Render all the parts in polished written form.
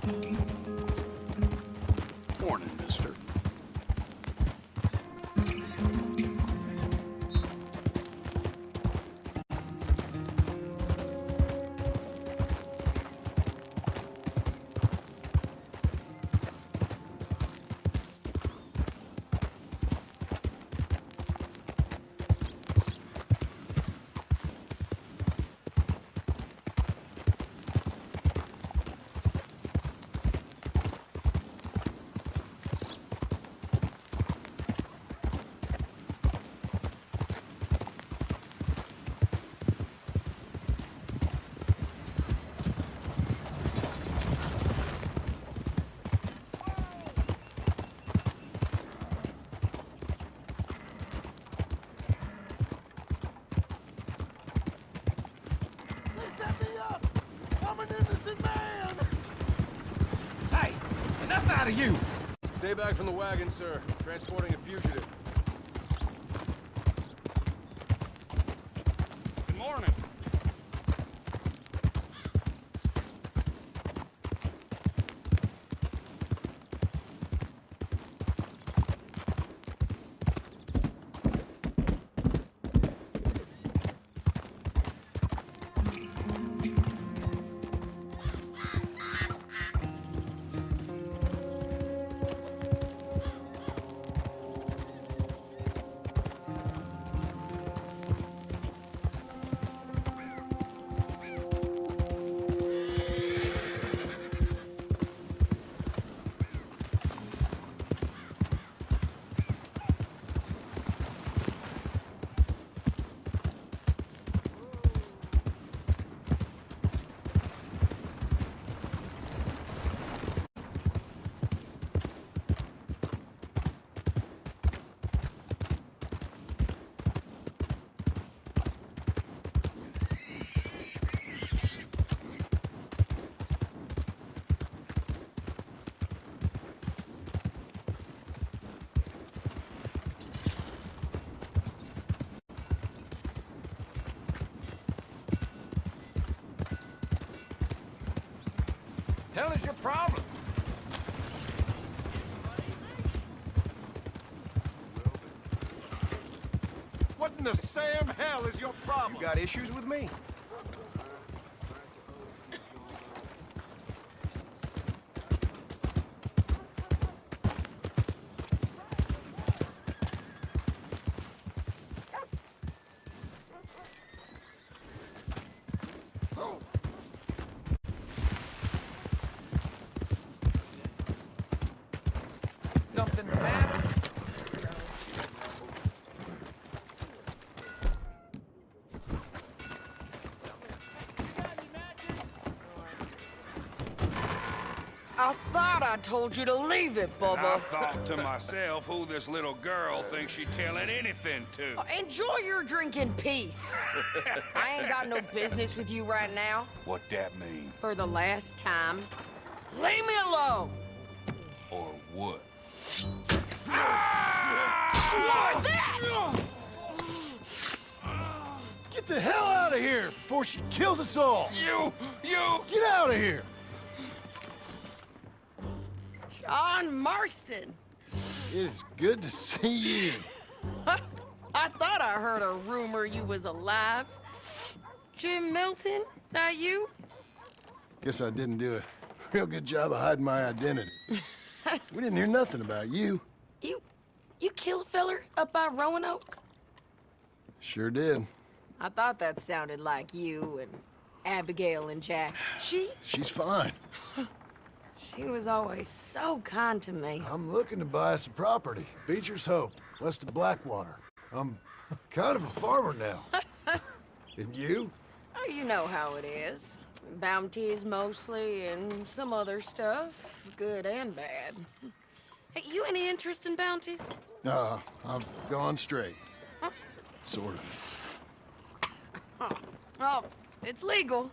Morning, mister. Hey, enough out of you! Stay back from the wagon, sir. Transporting a fugitive. Good morning. Hell is your problem? What in the Sam hell is your problem? You got issues with me? Something the matter? I thought I told you to leave it, I Bubba. thought to myself who this little girl thinks she telling anything to. Enjoy your drink in peace. I ain't got no business with you right now. What that mean? For the last time, leave me alone. Or what? What's that? Get the hell out of here before she kills us all! You! Get out of here! John Marston. It is good to see you. I thought I heard a rumor you was alive. Jim Milton, that you? Guess I didn't do a real good job of hiding my identity. We didn't hear nothing about you. You kill a feller up by Roanoke? Sure did. I thought that sounded like you and Abigail and Jack. She's fine. She was always so kind to me. I'm looking to buy us a property. Beecher's Hope, west of Blackwater. I'm kind of a farmer now. And you? Oh, you know how it is. Bounties mostly, and some other stuff, good and bad. Hey, you any interest in bounties? I've gone straight. Sort of. Oh, it's legal,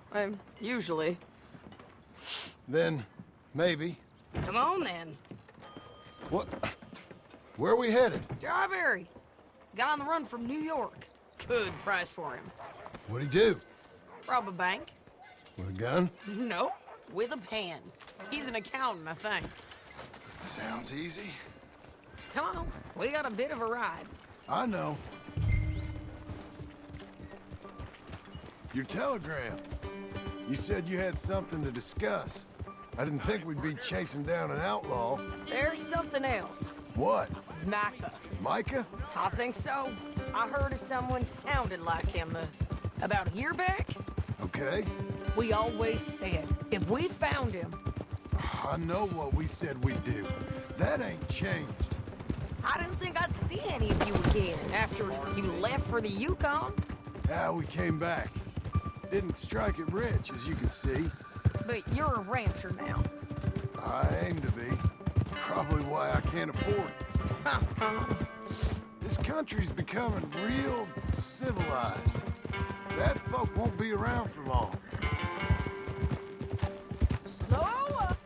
usually. Then, maybe. Come on, then. What? Where are we headed? Strawberry. Got on the run from New York. Good price for him. What'd he do? Rob a bank? With a gun? No, with a pen. He's an accountant, I think. Sounds easy. Come on, we got a bit of a ride. I know. Your telegram. You said you had something to discuss. I didn't think we'd be chasing down an outlaw. There's something else. What? Micah. Micah? I think so. I heard of someone sounded like him about a year back. Okay. We always said, if we found him, I know what we said we'd do. That ain't changed. I didn't think I'd see any of you again after you left for the Yukon. Yeah, we came back. Didn't strike it rich, as you can see. But you're a rancher now. I aim to be. Probably why I can't afford it. This country's becoming real civilized. Bad folk won't be around for long. Slow up.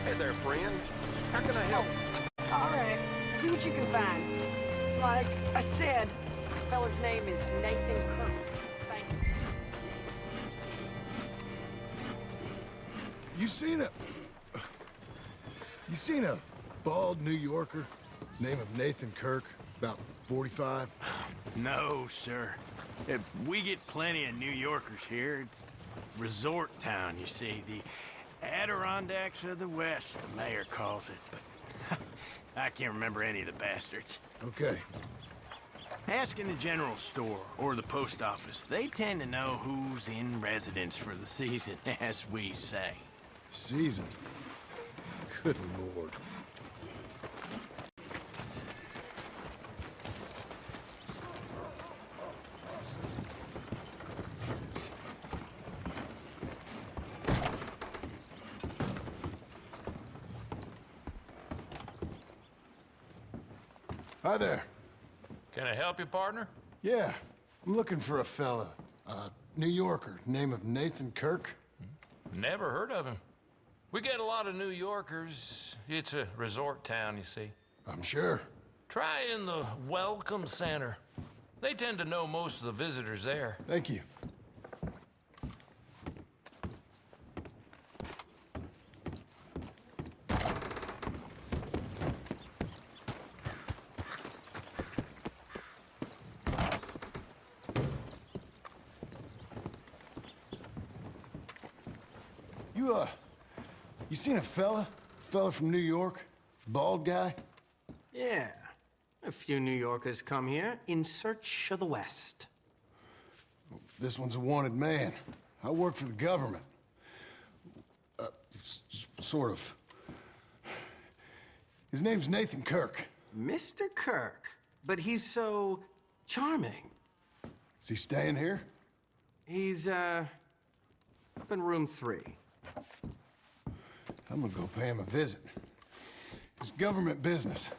Hey there, friend. How can I help? All right, see what you can find. Like I said, feller's name is Nathan Kirk. Thank you. You seen a bald New Yorker, name of Nathan Kirk, about 45? No, sir. We get plenty of New Yorkers here. It's resort town, you see. The Adirondacks of the West, the mayor calls it. But I can't remember any of the bastards. Okay. Ask in the general store or the post office. They tend to know who's in residence for the season, as we say. Season. Good Lord. Hi there. Can I help you, partner? Yeah, I'm looking for a fella. New Yorker, name of Nathan Kirk. Never heard of him. We get a lot of New Yorkers. It's a resort town, you see. I'm sure. Try in the Welcome Center. They tend to know most of the visitors there. Thank you. You seen a fella? Fella from New York? Bald guy? Yeah. A few New Yorkers come here in search of the West. This one's a wanted man. I work for the government. Sort of. His name's Nathan Kirk. Mr. Kirk, but he's so charming. Is he staying here? He's, up in room 3. I'm gonna go pay him a visit. It's government business.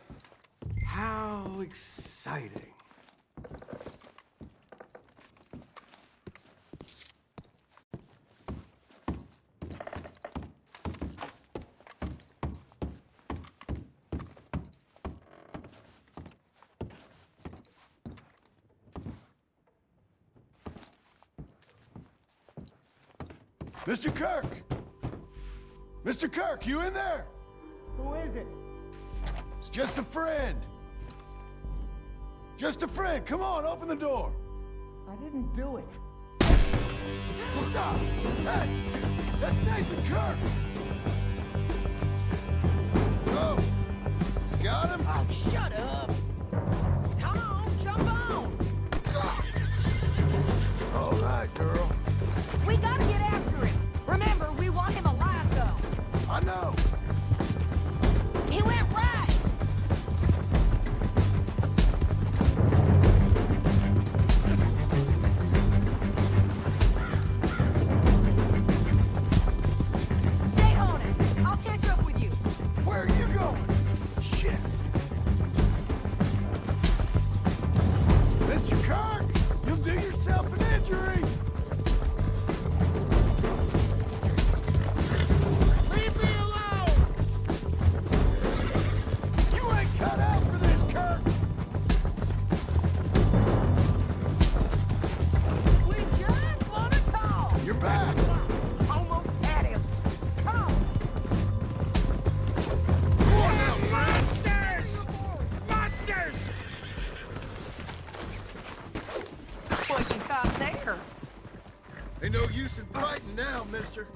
How exciting. Mr. Kirk! Mr. Kirk, you in there? Who is it? It's just a friend. Just a friend. Come on, open the door. I didn't do it. Stop! Hey! That's Nathan Kirk! Oh! Got him? Oh, shut up. Come on, jump on. All right, girl. We gotta get after him. Remember, we want him alive, though. I know. He went right. Ain't no use in fighting now, mister.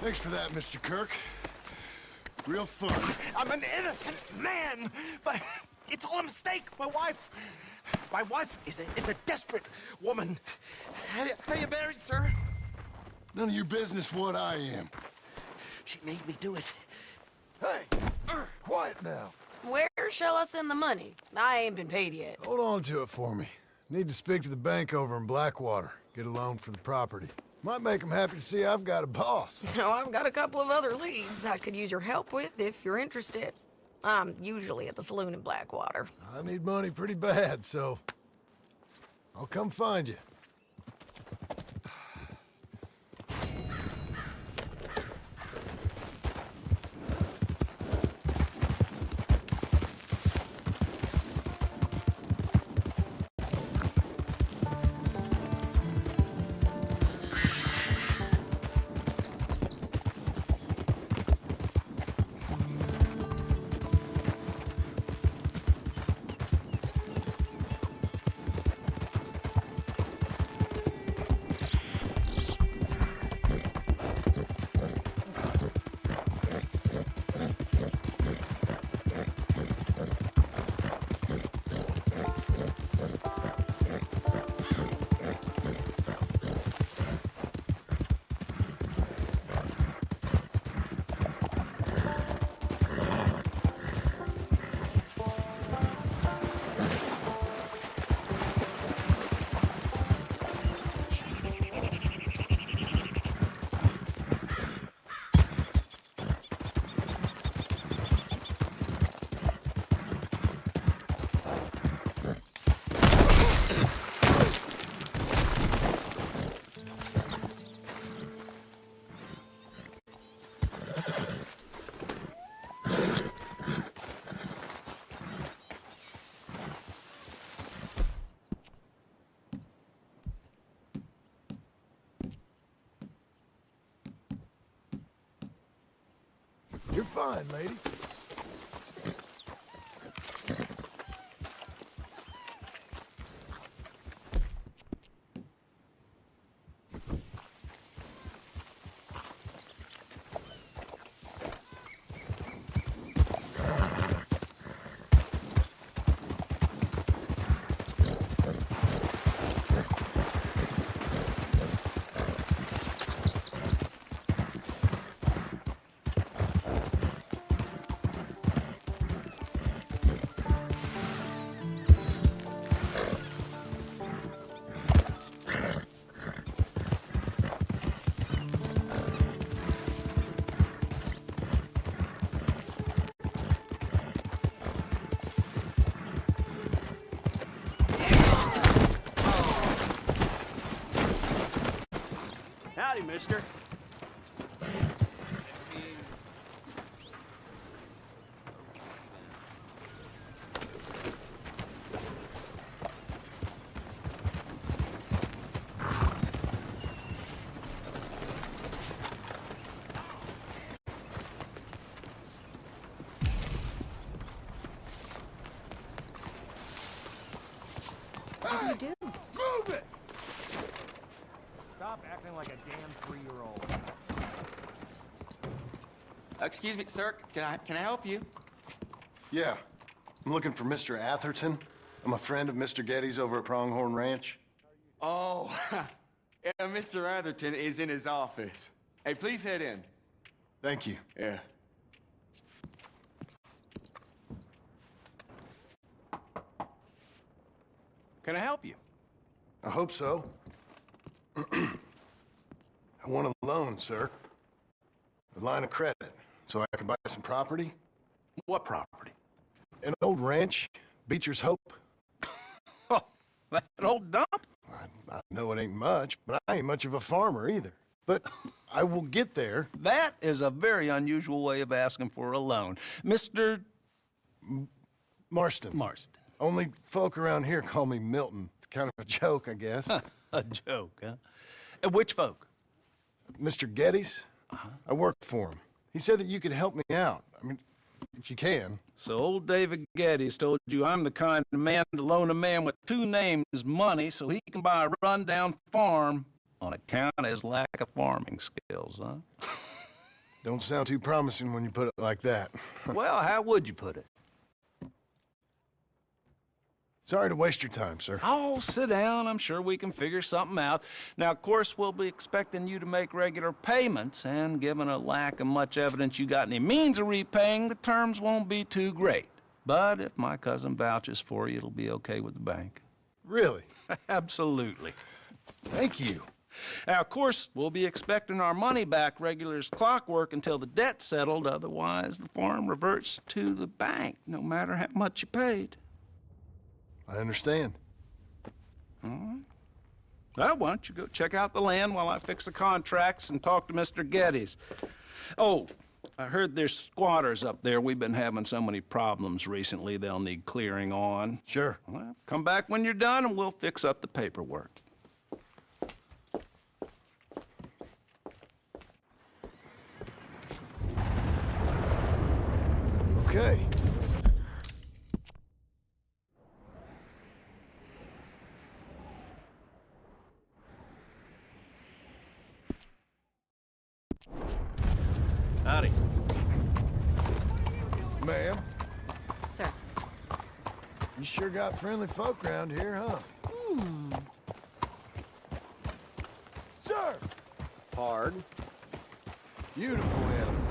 Thanks for that, Mr. Kirk. Real fun. I'm an innocent man, but it's all a mistake. My wife is a desperate woman. How you married, sir? None of your business what I am. She made me do it. Hey, quiet now. Where shall I send the money? I ain't been paid yet. Hold on to it for me. Need to speak to the bank over in Blackwater. Get a loan for the property. Might make them happy to see I've got a boss. So I've got a couple of other leads I could use your help with if you're interested. I'm usually at the saloon in Blackwater. I need money pretty bad, so I'll come find you. You're fine, lady. Howdy, mister. What do you do? Move it! Stop acting like a damn 3-year-old. Excuse me, sir. Can I help you? Yeah. I'm looking for Mr. Atherton. I'm a friend of Mr. Getty's over at Pronghorn Ranch. Oh, yeah, Mr. Atherton is in his office. Hey, please head in. Thank you. Yeah. Can I help you? I hope so. I want a loan, sir. A line of credit, so I can buy some property. What property? An old ranch, Beecher's Hope. Oh, that old dump? I know it ain't much, but I ain't much of a farmer either. But I will get there. That is a very unusual way of asking for a loan. Mr. Marston. Marston. Only folk around here call me Milton. It's kind of a joke, I guess. A joke, huh? And which folk? Mr. Getty's. I work for him. He said that you could help me out. I mean, if you can. So old David Geddes told you I'm the kind of man to loan a man with two names money so he can buy a rundown farm on account of his lack of farming skills, huh? Don't sound too promising when you put it like that. Well, how would you put it? Sorry to waste your time, sir. Oh, sit down. I'm sure we can figure something out. Now, of course, we'll be expecting you to make regular payments, and given a lack of much evidence you got any means of repaying, the terms won't be too great. But if my cousin vouches for you, it'll be okay with the bank. Really? Absolutely. Thank you. Now, of course, we'll be expecting our money back regular as clockwork until the debt's settled. Otherwise, the farm reverts to the bank, no matter how much you paid. I understand. All right. Well, why don't you go check out the land while I fix the contracts and talk to Mr. Geddes. Oh, I heard there's squatters up there. We've been having so many problems recently, they'll need clearing on. Sure. Well, come back when you're done and we'll fix up the paperwork. Okay. Howdy. Ma'am, Sir. you sure got friendly folk around here, huh? Sir! Hard. Beautiful animal.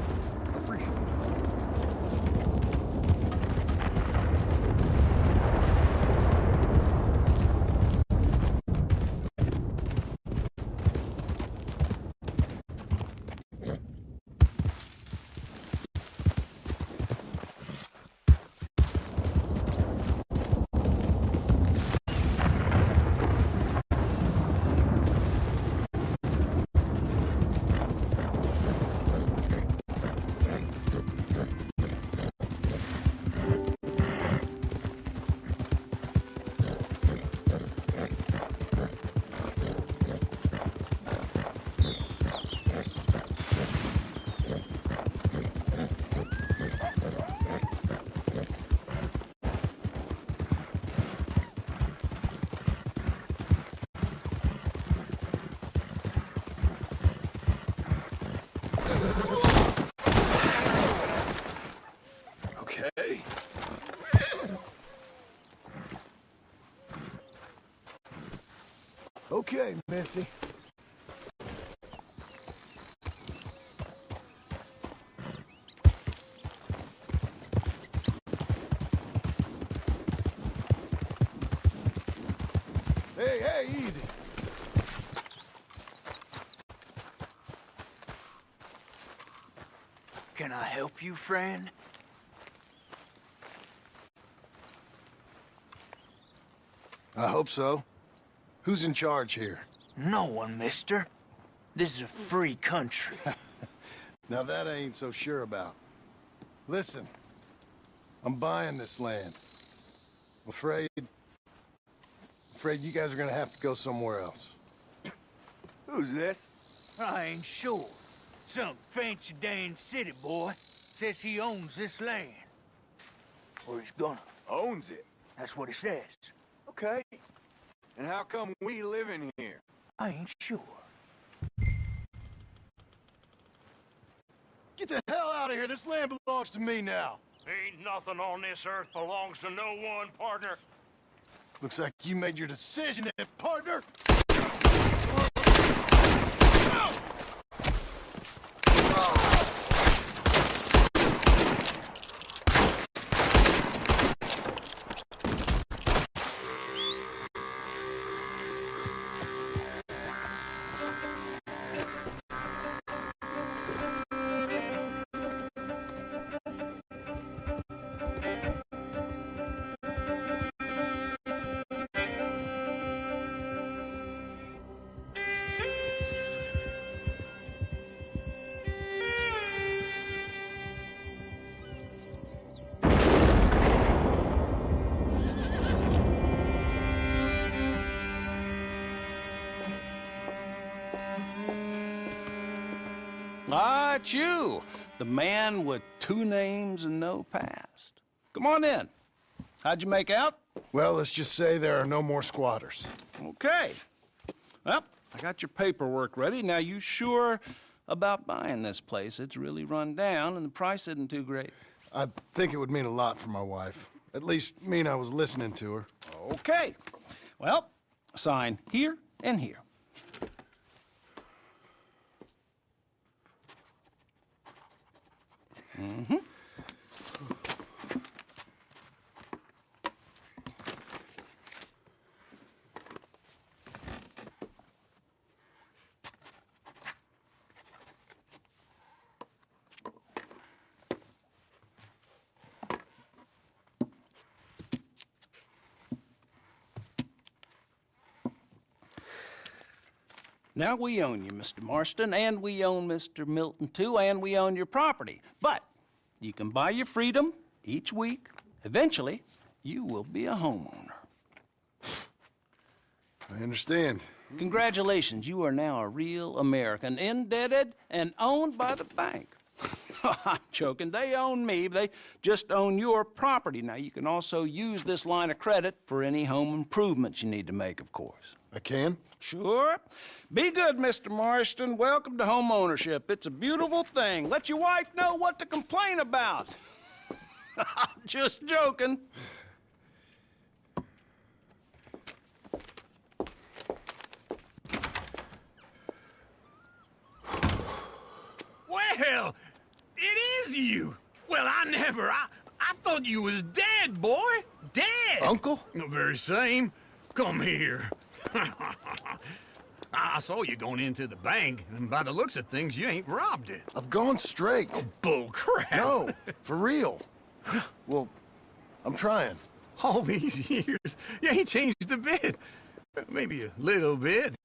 Okay. Okay, Missy. Hey, easy. Can I help you, friend? I hope so. Who's in charge here? No one, mister. This is a free country. Now that I ain't so sure about. Listen, I'm buying this land. I'm afraid you guys are gonna have to go somewhere else. Who's this? I ain't sure. Some fancy Dan city boy says he owns this land. Or he's gonna. Owns it. That's what he says. Okay. And how come we live in here? I ain't sure. Get the hell out of here. This land belongs to me now. Ain't nothing on this earth belongs to no one, partner. Looks like you made your decision, partner. Ah, it's you. The man with 2 names and no past. Come on in. How'd you make out? Well, let's just say there are no more squatters. Okay. Well, I got your paperwork ready. Now, you sure about buying this place? It's really run down, and the price isn't too great. I think it would mean a lot for my wife. At least mean I was listening to her. Okay. Well, sign here and here. Mm-hmm. Now, we own you, Mr. Marston, and we own Mr. Milton, too, and we own your property. But you can buy your freedom each week. Eventually, you will be a homeowner. I understand. Congratulations, you are now a real American, indebted and owned by the bank. I'm joking. They own me. They just own your property. Now, you can also use this line of credit for any home improvements you need to make, of course. I can? Sure. Be good, Mr. Marston. Welcome to home ownership. It's a beautiful thing. Let your wife know what to complain about. Just joking. Well, it is you. Well, I thought you was dead, boy. Dead. Uncle? The very same. Come here. I saw you going into the bank, and by the looks of things, you ain't robbed it. I've gone straight. Bull crap. No, for real. Well, I'm trying. All these years, you ain't changed a bit. Maybe a little bit.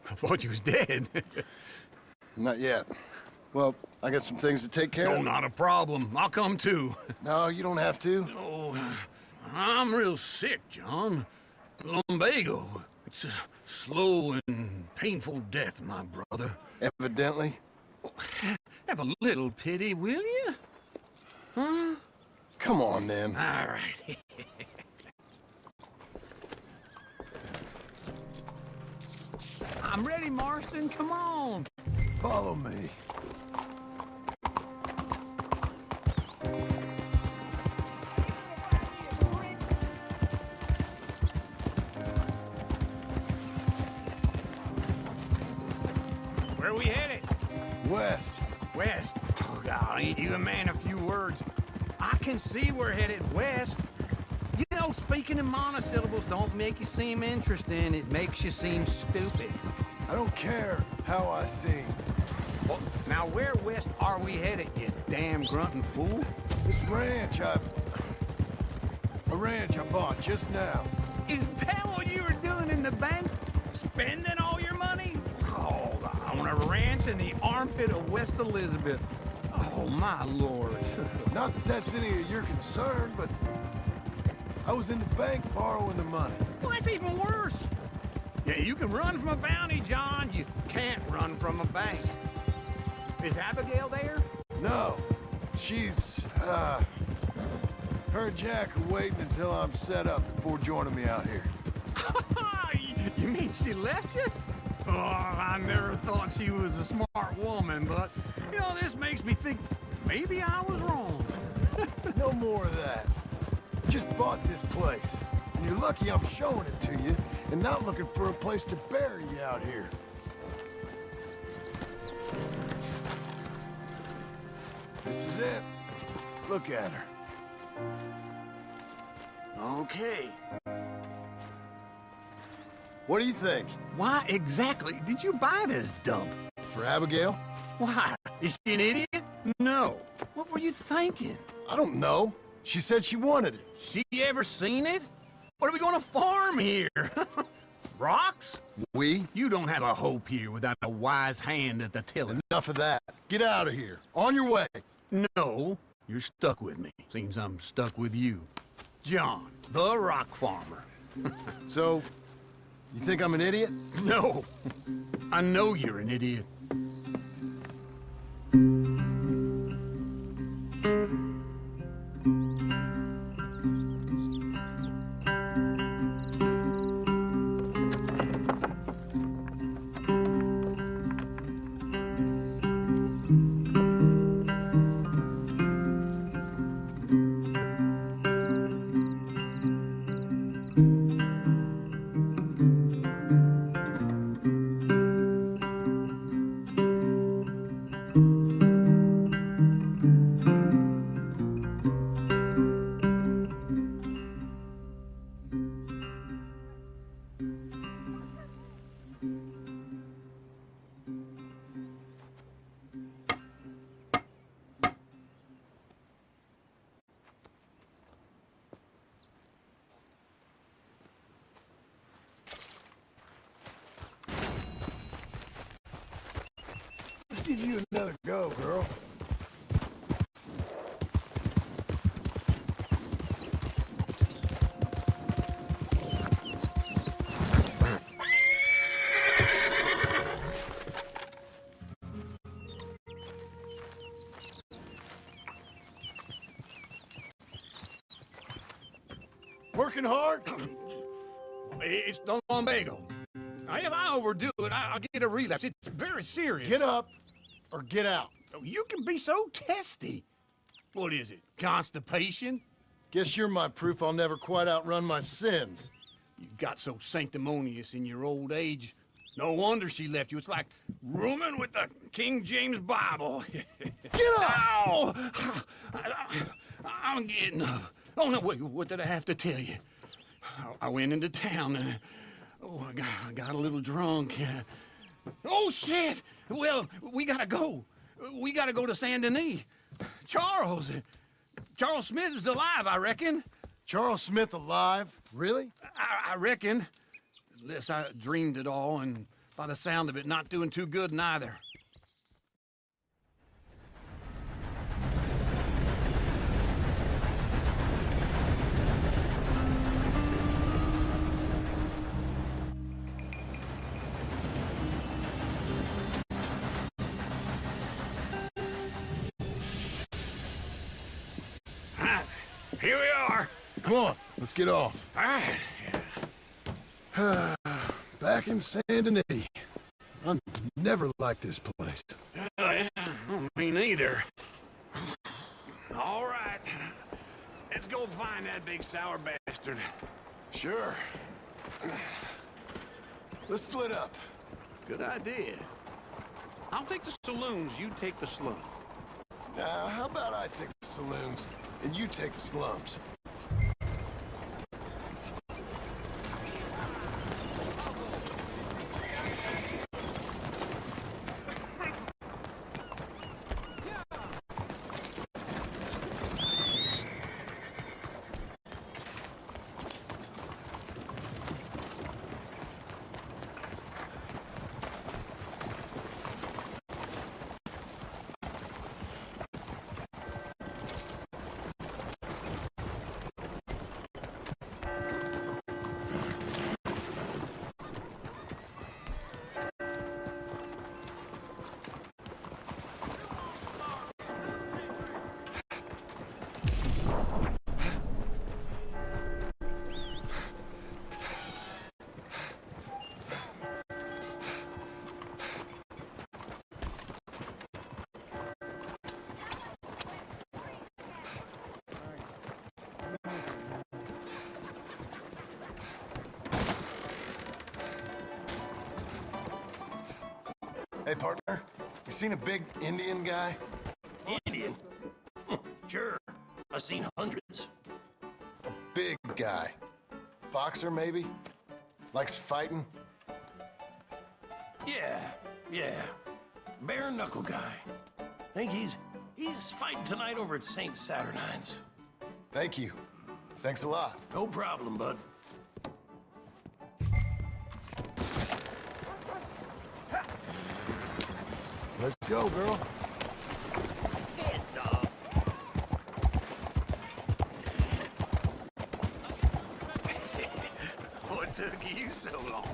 I thought you was dead. Not yet. Well, I got some things to take care No, of. not a problem. I'll come too. No, you don't have to. Oh, I'm real sick, John. Lumbago. It's a slow and painful death, my brother. Evidently. Have a little pity, will you? Huh? Come on, then. All right. I'm ready, Marston. Come on. Follow me. Where are we headed? West. West? Oh, God, ain't you a man of few words? I can see we're headed west. You know, speaking in monosyllables don't make you seem interesting. It makes you seem stupid. I don't care how I sing. Well, now, where west are we headed, you damn grunting fool? This ranch I bought just now. Is that what you were doing in the bank? Spending all your money? Oh, on a ranch in the armpit of West Elizabeth. Oh, my lord. Not that that's any of your concern, but I was in the bank borrowing the money. Well, that's even worse. Yeah, you can run from a bounty, John. You can't run from a bank. Is Abigail there? No. She's, her and Jack are waiting until I'm set up before joining me out here. You mean she left you? Oh, I never thought she was a smart woman, but, you know, this makes me think maybe I was wrong. No more of that. Just bought this place. And you're lucky I'm showing it to you and not looking for a place to bury you out here. This is it. Look at her. Okay. What do you think? Why exactly did you buy this dump? For Abigail? Why? Is she an idiot? No. What were you thinking? I don't know. She said she wanted it. She ever seen it? What are we gonna farm here? Rocks? We? You don't have a hope here without a wise hand at the tiller. Enough of that. Get out of here. On your way. No, you're stuck with me. Seems I'm stuck with you. John, the rock farmer. So, you think I'm an idiot? No, I know you're an idiot. give you another go, girl. Working hard? It's the lumbago. If I overdo it, I'll get a relapse. It's very serious. Get up or get out. You can be so testy. What is it, constipation? Guess you're my proof I'll never quite outrun my sins. You got so sanctimonious in your old age. No wonder she left you. It's like rooming with the King James Bible. Get up! Ow! I'm getting... Oh, no, wait, what did I have to tell you? I went into town. I got a little drunk. Oh, shit! Well, we gotta go. We gotta go to Saint Denis. Charles Smith is alive, I reckon. Charles Smith alive? Really? I reckon. Unless I dreamed it all, and by the sound of it, not doing too good neither. Here we are. Come on, let's get off. All right. Back in Saint Denis. I never liked this place. Me neither. All right. Let's go find that big sour bastard. Sure. Let's split up. Good idea. I'll take the saloons, you take the slums. Now, how about I take the saloons and you take the slums? Hey, partner, you seen a big Indian guy? Indian? Sure. I've seen hundreds. A big guy. Boxer, maybe? Likes fighting? Yeah. Bare knuckle guy. Think he's fighting tonight over at St. Saturnine's. Thank you. Thanks a lot. No problem, bud. Let's go, girl. Heads up. What took you so long?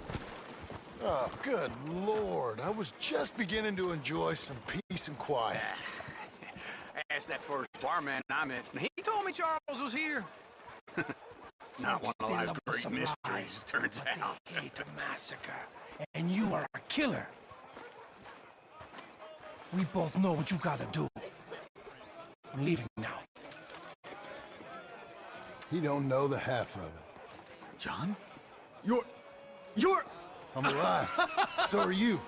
Oh, good Lord. I was just beginning to enjoy some peace and quiet. Asked that first barman I met, and he told me Charles was here. Not one of life's great mysteries, turns out. They hate a massacre, and you are a killer. We both know what you gotta do. I'm leaving now. He don't know the half of it. John? You're... I'm alive. So are you.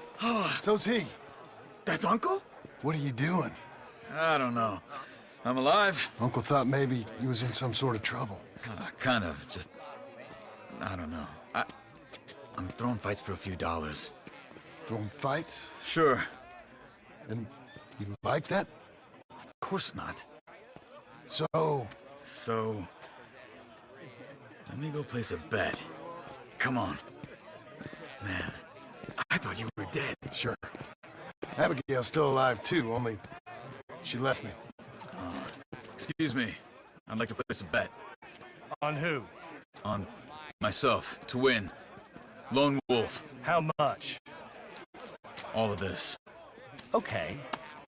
So's he. That's Uncle? What are you doing? I don't know. I'm alive. Uncle thought maybe he was in some sort of trouble. Kind of. Just... I don't know. I'm throwing fights for a few dollars. Throwing fights? Sure. And you like that? Of course not. So... Let me go place a bet. Come on. Man, I thought you were dead. Sure. Abigail's still alive, too, only she left me. Excuse me. I'd like to place a bet. On who? On myself, to win. Lone Wolf. How much? All of this. Okay.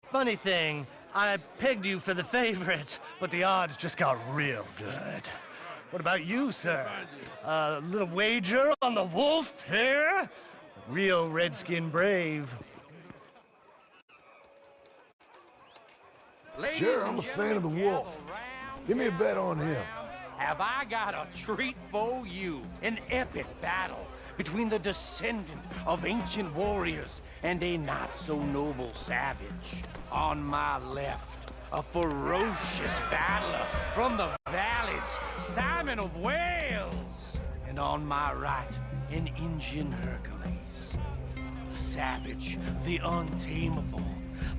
Funny thing, I pegged you for the favorite, but the odds just got real good. What about you, sir? A little wager on the wolf here? Real redskin brave. Sure, I'm a fan of the wolf. Give me a bet on him. Have I got a treat for you? An epic battle between the descendant of ancient warriors and a not-so-noble savage. On my left, a ferocious battler from the valleys, Simon of Wales. And on my right, an Indian Hercules. The savage, the untamable,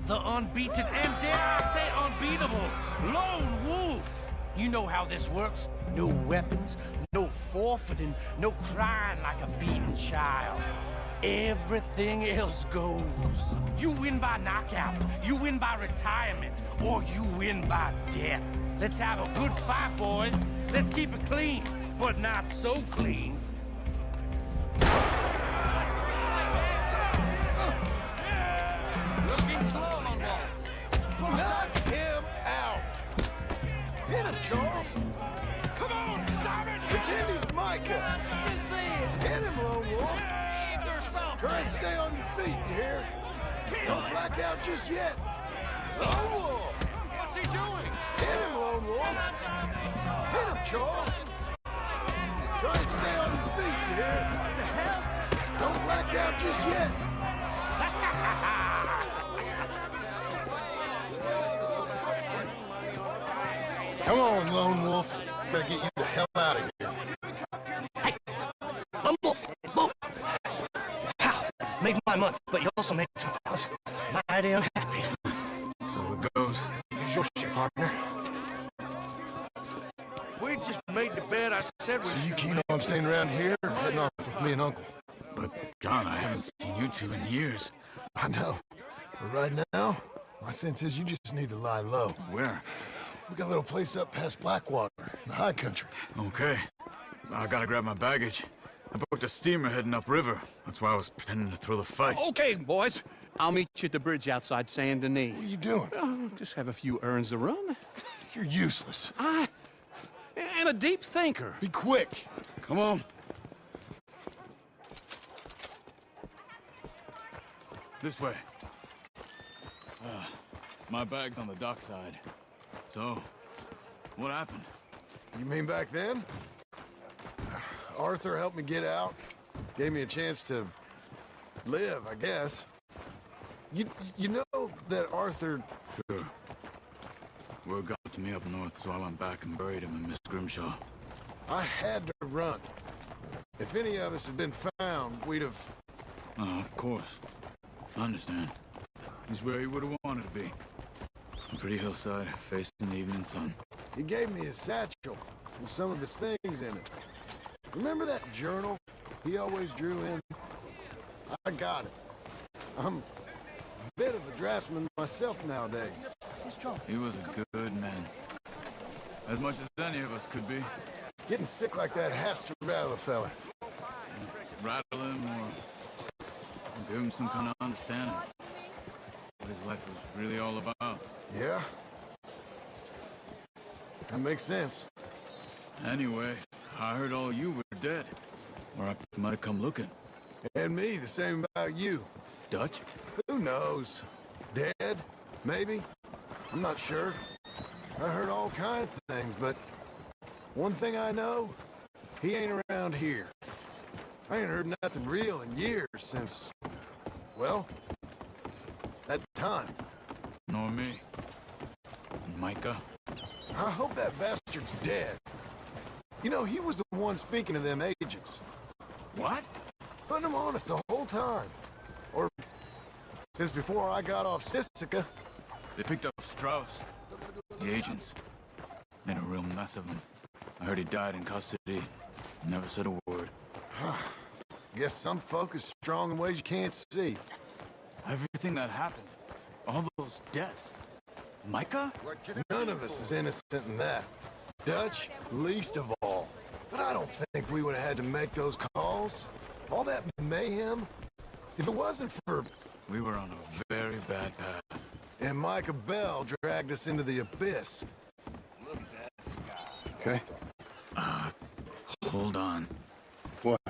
the unbeaten, and dare I say unbeatable, Lone Wolf. You know how this works. No weapons, no forfeiting, no crying like a beaten child. Everything else goes. You win by knockout, you win by retirement, or you win by death. Let's have a good fight, boys. Let's keep it clean, but not so clean. Looking slow, Lone Wolf. Knock him out! Hit him, Charles! Come on, Simon! Pretend he's Micah! Hit him, Lone Wolf! Try and stay on your feet, you hear? Don't black out just yet! Lone Wolf! What's he doing? Hit him, Lone Wolf! Hit him, Charles! Try and stay on your feet, you hear? What the hell? Don't black out just yet! Come on, Lone Wolf. Gotta get you the hell out of here. Hey! Lone Wolf! Wolf! Pow! Made my month, but you also made some fellas mighty unhappy. So it goes. Here's your shit, partner. If we just made the bed, I said we So you keen on staying around here or heading off with me and Uncle? But, John, I haven't seen you two in years. I know. But right now, my sense is you just need to lie low. Where? We got a little place up past Blackwater, in the high country. Okay. I gotta grab my baggage. I booked a steamer heading upriver. That's why I was pretending to throw the fight. Okay, boys. I'll meet you at the bridge outside Saint Denis. What are you doing? Just have a few errands to run. You're useless. And a deep thinker. Be quick. Come on. This way. My bag's on the dockside. So, what happened? You mean back then? Arthur helped me get out. Gave me a chance to live, I guess. You know that Arthur... Sure. Word got to me up north, so I went back and buried him in Miss Grimshaw. I had to run. If any of us had been found, we'd have... Oh, of course. I understand. He's where he would have wanted to be. A pretty hillside, facing the evening sun. He gave me his satchel with some of his things in it. Remember that journal he always drew in? I got it. I'm a bit of a draftsman myself nowadays. He was a good man. As much as any of us could be. Getting sick like that has to rattle a fella. Rattle him or give him some kind of understanding. What his life was really all about. Yeah? That makes sense. Anyway, I heard all you were dead. Or I might have come looking. And me, the same about you. Dutch? Who knows? Dead? Maybe? I'm not sure. I heard all kinds of things, but one thing I know, he ain't around here. I ain't heard nothing real in years since, well, that time. Nor me. And Micah? I hope that bastard's dead. You know, he was the one speaking to them agents. What? Putting them honest the whole time. Or since before I got off Sisika. They picked up Strauss. The agents. Made a real mess of him. I heard he died in custody. Never said a word. Guess some folk is strong in ways you can't see. Everything that happened. All those deaths. Micah? None of us is innocent in that. Dutch, least of all. But I don't think we would have had to make those calls. All that mayhem. If it wasn't for... We were on a very bad path. And Micah Bell dragged us into the abyss. Look at that sky. Okay? Hold on. What?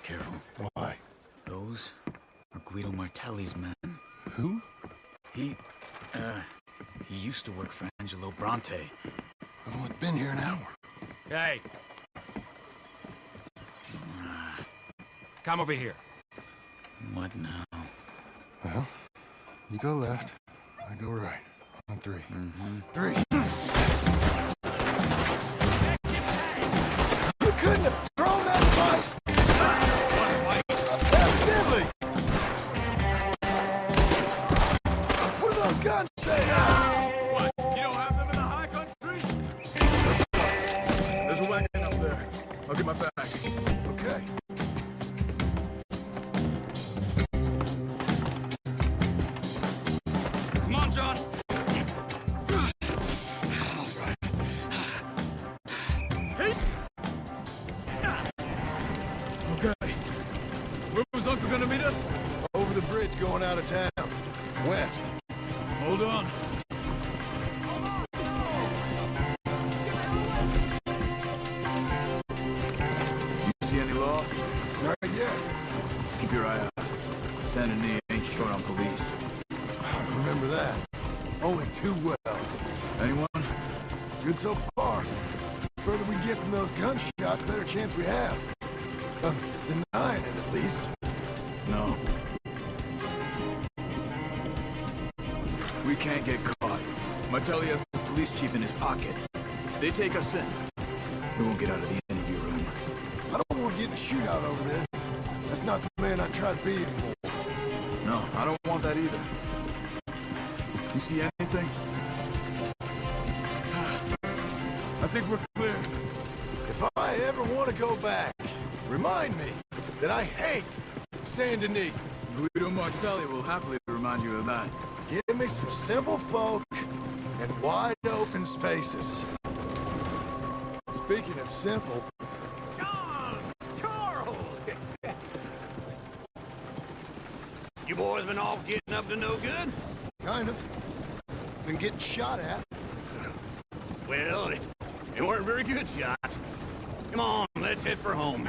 Careful. Why? Those are Guido Martelli's men. Who? He used to work for Angelo Bronte. I've only been here an hour. Hey. Come over here. What now? Well, you go left, I go right. On 3. Mm-hmm. 3. You couldn't have thrown that fight! Evidently! What do those guns say now? What? You don't have them in the high country? There's a wagon up there. I'll get my back. Okay. Come on, John. I'll drive. Hey! Okay. Where was Uncle gonna meet us? Over the bridge going out of town. West. Hold on. You see any law? Not yet. Keep your eye out. Saint Denis ain't short on police. I remember that. Only too well. Anyone? Good so far. The further we get from those gunshots, better chance we have. Of denying it, at least. No. We can't get caught. Martelli has the police chief in his pocket. If they take us in, we won't get out of the interview room. I don't want to get in a shootout over this. That's not the man I try to be anymore. No, I don't want that either. You see anything? I think we're clear. If I ever want to go back, remind me that I hate Saint Denis. Guido Martelli will happily remind you of that. Give me some simple folk and wide open spaces. Speaking of simple... John! Charles! You boys been all getting up to no good? Kind of. Been getting shot at. Well, they weren't very good shots. Come on, let's head for home.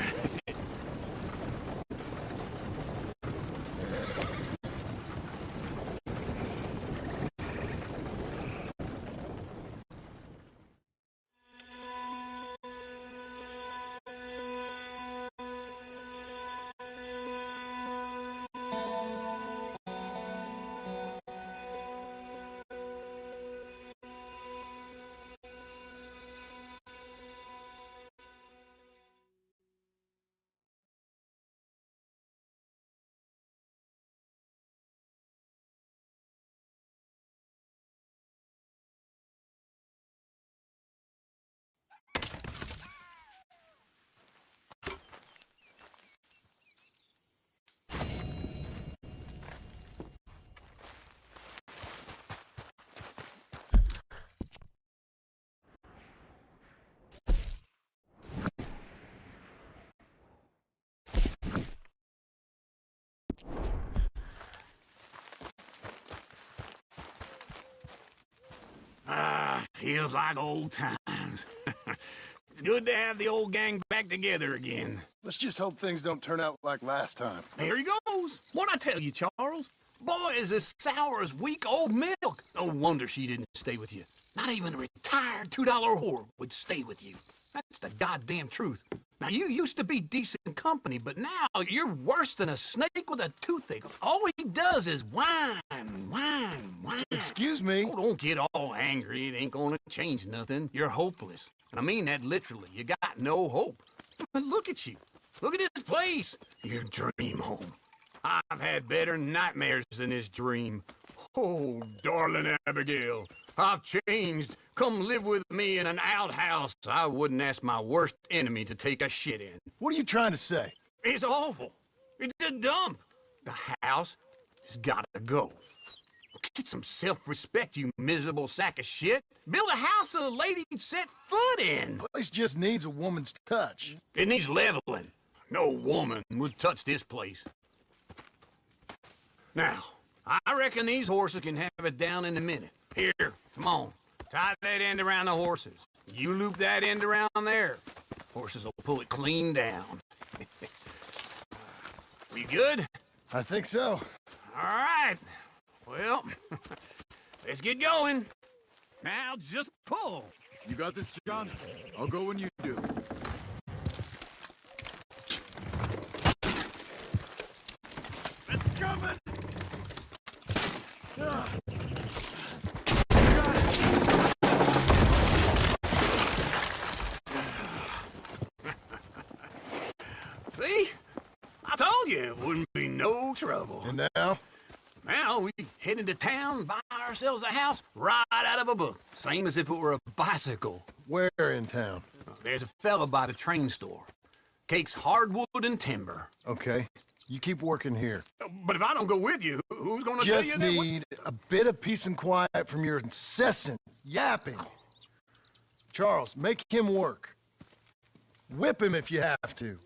Feels like old times. It's good to have the old gang back together again. Let's just hope things don't turn out like last time. Here he goes. What'd I tell you, Charles? Boy is as sour as weak old milk. No wonder she didn't stay with you. Not even a retired $2 whore would stay with you. That's the goddamn truth. Now, you used to be decent company, but now you're worse than a snake with a toothache. All he does is whine, whine, whine. Excuse me? Oh, don't get all angry. It ain't gonna change nothing. You're hopeless. And I mean that literally. You got no hope. But look at you. Look at this place. Your dream home. I've had better nightmares than this dream. Oh, darling Abigail, I've changed. Come live with me in an outhouse I wouldn't ask my worst enemy to take a shit in. What are you trying to say? It's awful. It's a dump. The house has gotta go. Get some self-respect, you miserable sack of shit. Build a house a lady'd set foot in. The place just needs a woman's touch. It needs leveling. No woman would touch this place. Now, I reckon these horses can have it down in a minute. Here, come on. Tie that end around the horses. You loop that end around there. Horses will pull it clean down. We good? I think so. All right. Well, let's get going. Now just pull. You got this, John? I'll go when you do. It's coming! See? I told you it wouldn't be no trouble. And now? Now we head into town, buy ourselves a house right out of a book. Same as if it were a bicycle. Where in town? There's a fella by the train store. Cakes hardwood and timber. Okay. You keep working here. But if I don't go with you, who's gonna tell you Just that? need a bit of peace and quiet from your incessant yapping. Charles, make him work. Whip him if you have to.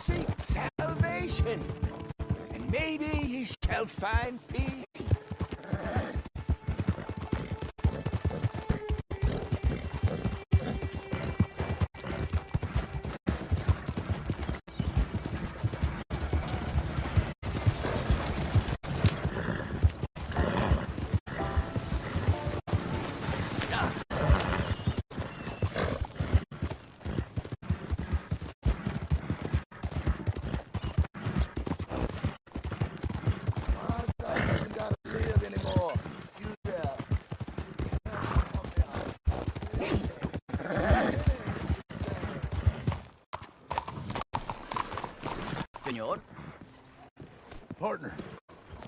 Seek salvation, and maybe ye shall find peace. Señor. Partner.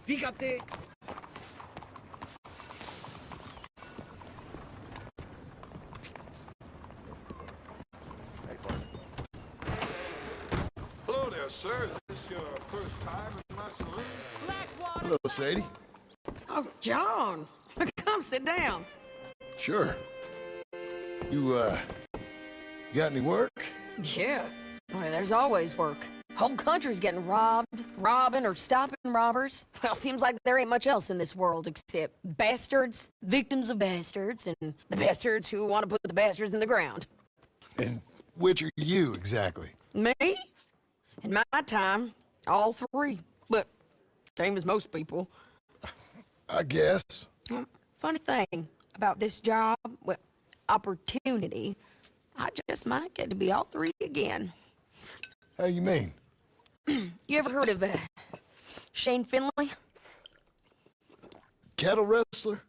Fíjate. Hello there, sir. Is this your first time in my saloon? Hello, Sadie. Oh, John. Come sit down. Sure. You got any work? Yeah. Well, there's always work. Whole country's getting robbed, robbing, or stopping robbers. Well, seems like there ain't much else in this world except bastards, victims of bastards, and the bastards who want to put the bastards in the ground. And which are you, exactly? Me? In my time, all three. But same as most people. I guess. Funny thing about this job, well, opportunity, I just might get to be all three again. How you mean? You ever heard of Shane Finley? Cattle wrestler?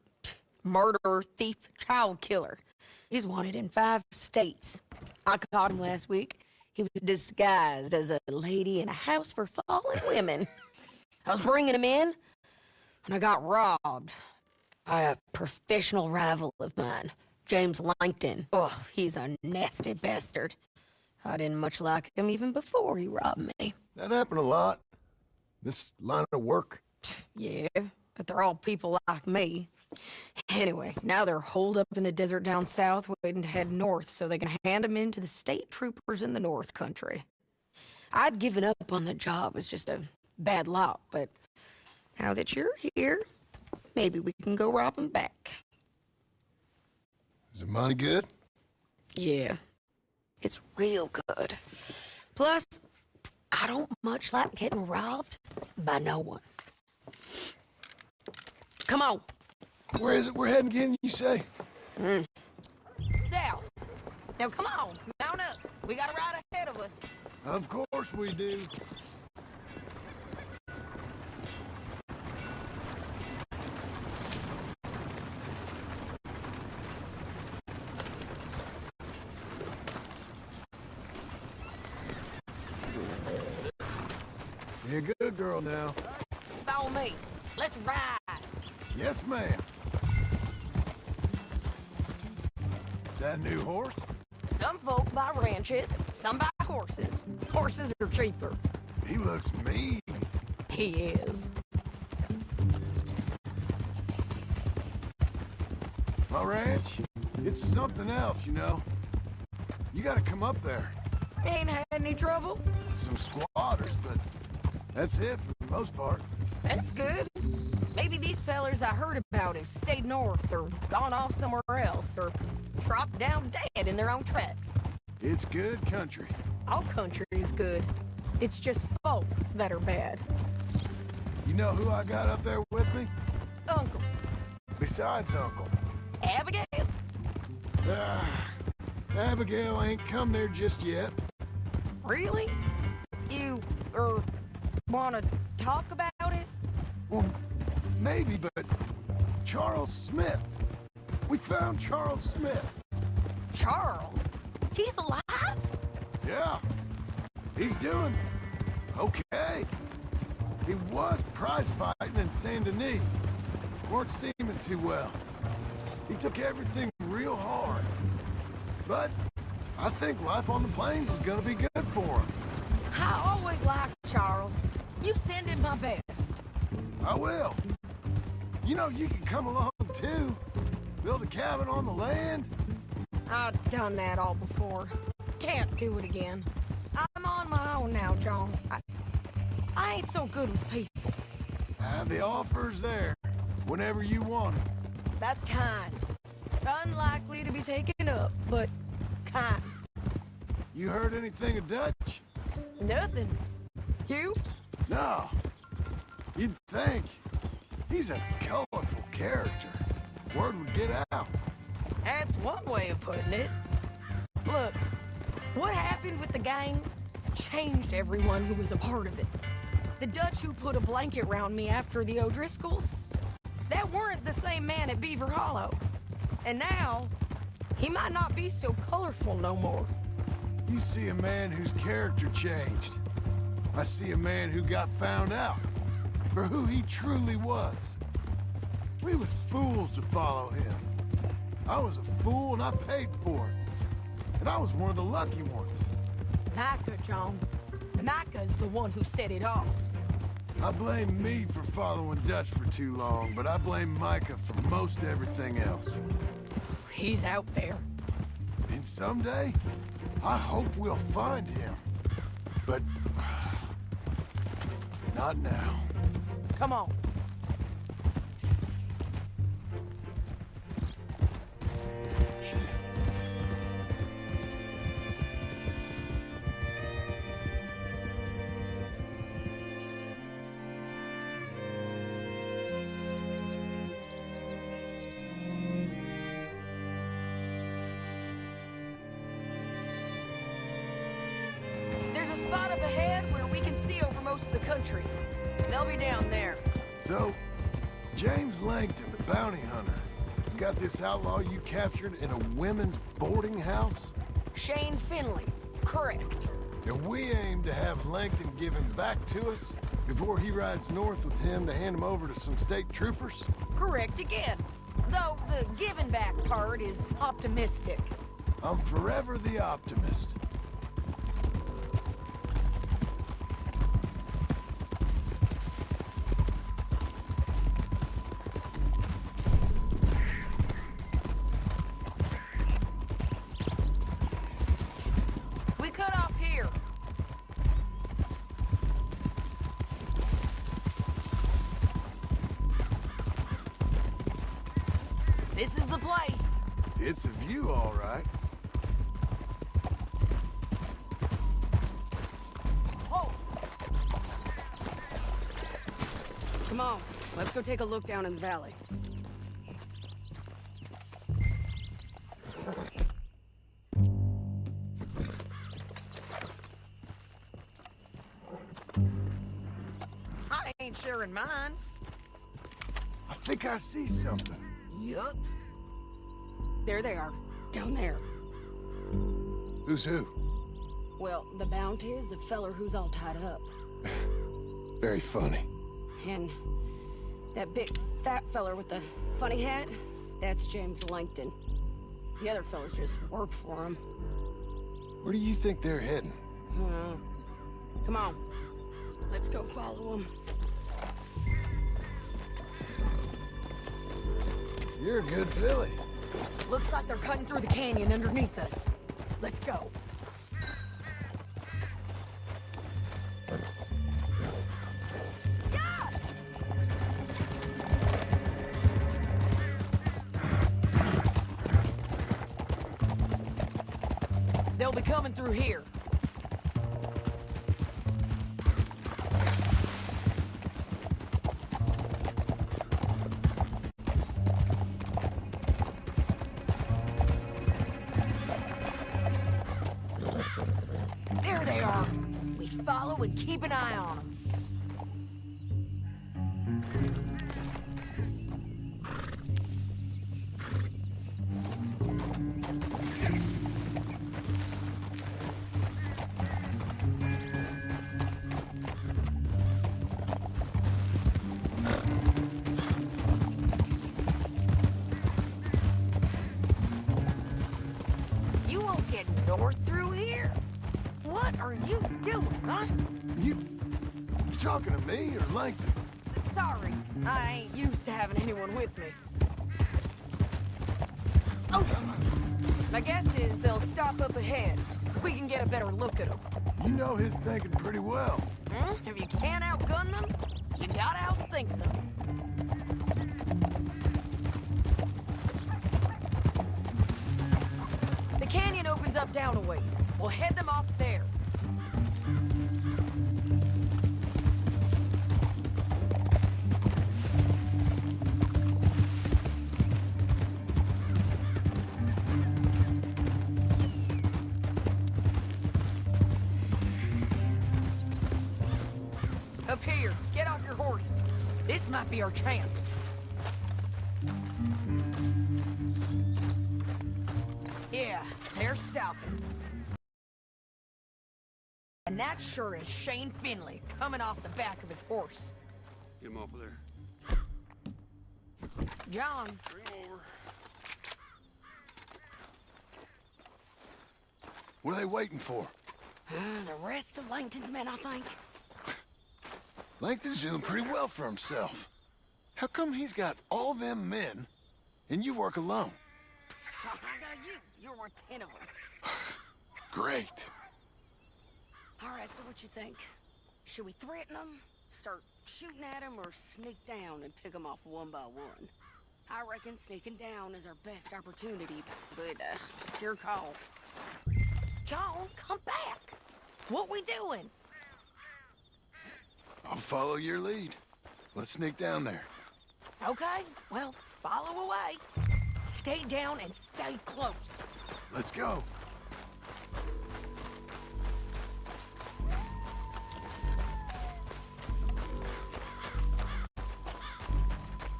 Murderer, thief, child killer. He's wanted in 5 states. I caught him last week. He was disguised as a lady in a house for fallen women. I was bringing him in, and I got robbed by a professional rival of mine, James Langton. Oh, he's a nasty bastard. I didn't much like him even before he robbed me. That happened a lot. This line of work. Yeah, but they're all people like me. Anyway, now they're holed up in the desert down south, waiting to head north so they can hand them in to the state troopers in the north country. I'd given up on the job as just a bad lot, but now that you're here, maybe we can go rob them back. Is the money good? Yeah, it's real good. Plus, I don't much like getting robbed by no one. Come on. Where is it we're heading again, you say? Now come on, mount up. We got a ride ahead of us. Of course we do. Be a good girl now. Follow me. Let's ride. Yes, ma'am. That new horse? Some folk buy ranches, some buy horses. Horses are cheaper. He looks mean. He is. My ranch, it's something else, you know. You gotta come up there. Ain't had any trouble? Some squatters, but that's it for the most part. That's good. Maybe these fellers I heard about have stayed north or gone off somewhere else or dropped down dead in their own tracks. It's good country. All country is good. It's just folk that are bad. You know who I got up there with me? Uncle. Besides Uncle. Abigail? Abigail ain't come there just yet. Really? You, wanna talk about it? Well, maybe, but Charles Smith. We found Charles Smith. Charles? He's alive? Yeah. He's doing okay. He was prize fighting in Saint Denis. Weren't seeming too well. He took everything real hard. But I think life on the plains is gonna be good for him. I always liked Charles. You send him my best. I will. You know, you can come along too. Build a cabin on the land. I've done that all before. Can't do it again. I'm on my own now, John. I ain't so good with people. The offer's there, whenever you want it. That's kind. Unlikely to be taken up, but kind. You heard anything of Dutch? Nothing. You? No. You'd think. He's a colorful character. Word would get out. That's one way of putting it. Look, what happened with the gang changed everyone who was a part of it. The Dutch who put a blanket round me after the O'Driscolls, that weren't the same man at Beaver Hollow. And now, he might not be so colorful no more. You see a man whose character changed. I see a man who got found out for who he truly was. We was fools to follow him. I was a fool and I paid for it. And I was one of the lucky ones. Micah, John. Micah's the one who set it off. I blame me for following Dutch for too long, but I blame Micah for most everything else. He's out there. And someday, I hope we'll find him. But not now. Come on. There's a spot up ahead where we can see over most of the country. They'll be down there. So, James Langton, the bounty hunter, has got this outlaw you captured in a women's boarding house? Shane Finley. Correct. And we aim to have Langton give him back to us before he rides north with him to hand him over to some state troopers? Correct again. Though the giving back part is optimistic. I'm forever the optimist. We cut off here. This is the place. It's a view, all right. Oh! Come on, let's go take a look down in the valley. sharing mine. I think I see something. Yup. There they are, down there. Who's who? Well, the bounty is the feller who's all tied up. Very funny. And that big fat feller with the funny hat, that's James Langton. The other fellas just work for him. Where do you think they're heading? Come on. Let's go follow them. You're a good filly. Looks like they're cutting through the canyon underneath us. Let's go. They'll be coming through here. There they are. We follow and keep an eye on them. You won't get north through here? What are you doing, huh? You talking to me or Langton? Sorry, I ain't used to having anyone with me. Oh, my guess is they'll stop up ahead. We can get a better look at them. You know his thinking pretty well. If you can't outgun them, you gotta outthink them. The canyon opens up down a ways. We'll head them off there. Up here, get off your horse. This might be our chance. Yeah, they're stopping. And that sure is Shane Finley coming off the back of his horse. Get him off of there. John. Bring him over. What are they waiting for? The rest of Langton's men, I think. Langton's doing pretty well for himself. How come he's got all them men, and you work alone? You're worth 10 of them. Great. All right, so what you think? Should we threaten them, start shooting at them, or sneak down and pick them off one by one? I reckon sneaking down is our best opportunity, but it's your call. John, come back. What we doing? I'll follow your lead. Let's sneak down there. Okay, well, follow away. Stay down and stay close. Let's go.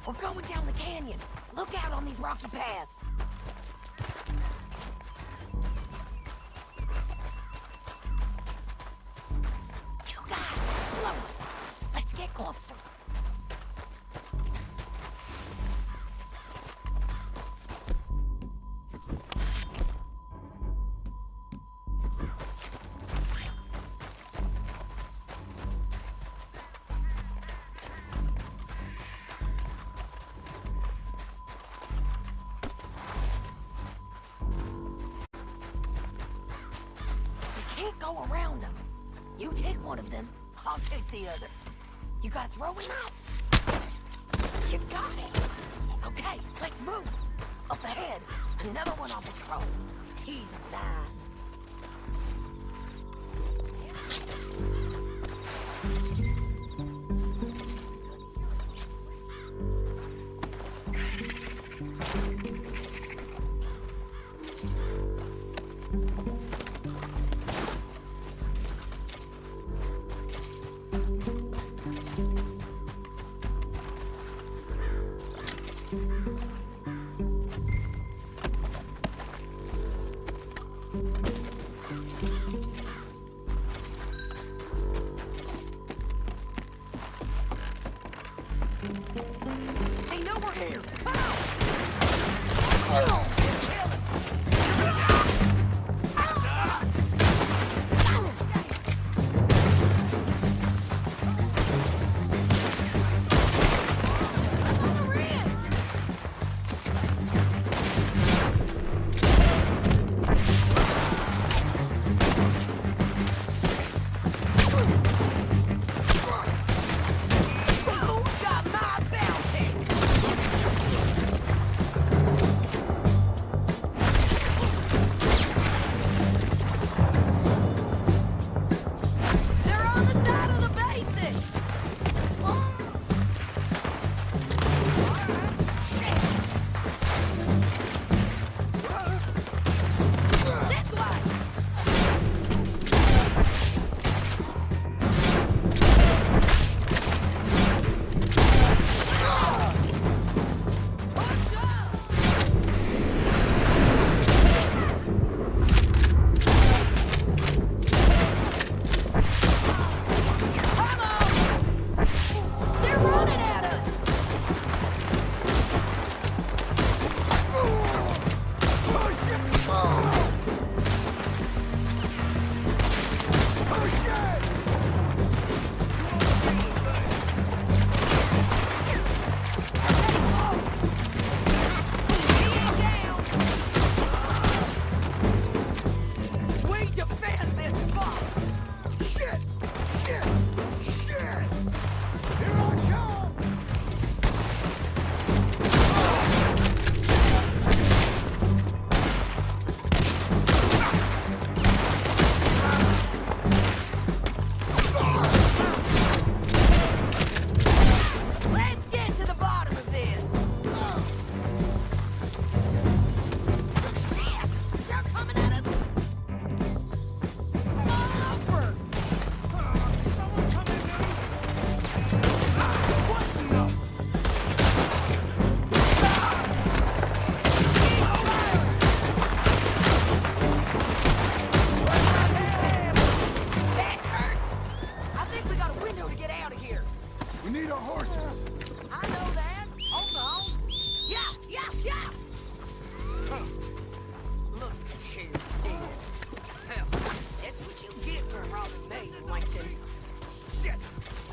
We're going down the canyon. Look out on these rocky paths. Two guys, below us. Let's get closer. Can't go around them. You take one of them, I'll take the other. You gotta throw him out. You got him. Okay, let's move. Up ahead, another one on patrol. He's mine. here! Come on!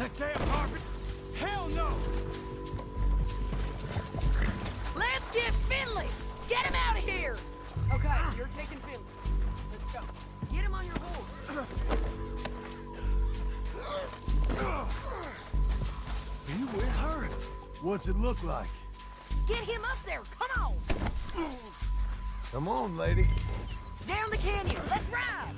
That damn carpet? Hell no! Let's get Finley! Get him out of here! Okay, you're taking Finley. Let's go. Get him on your horse. Are you with her? What's it look like? Get him up there! Come on! Come on, lady. Down the canyon! Let's ride!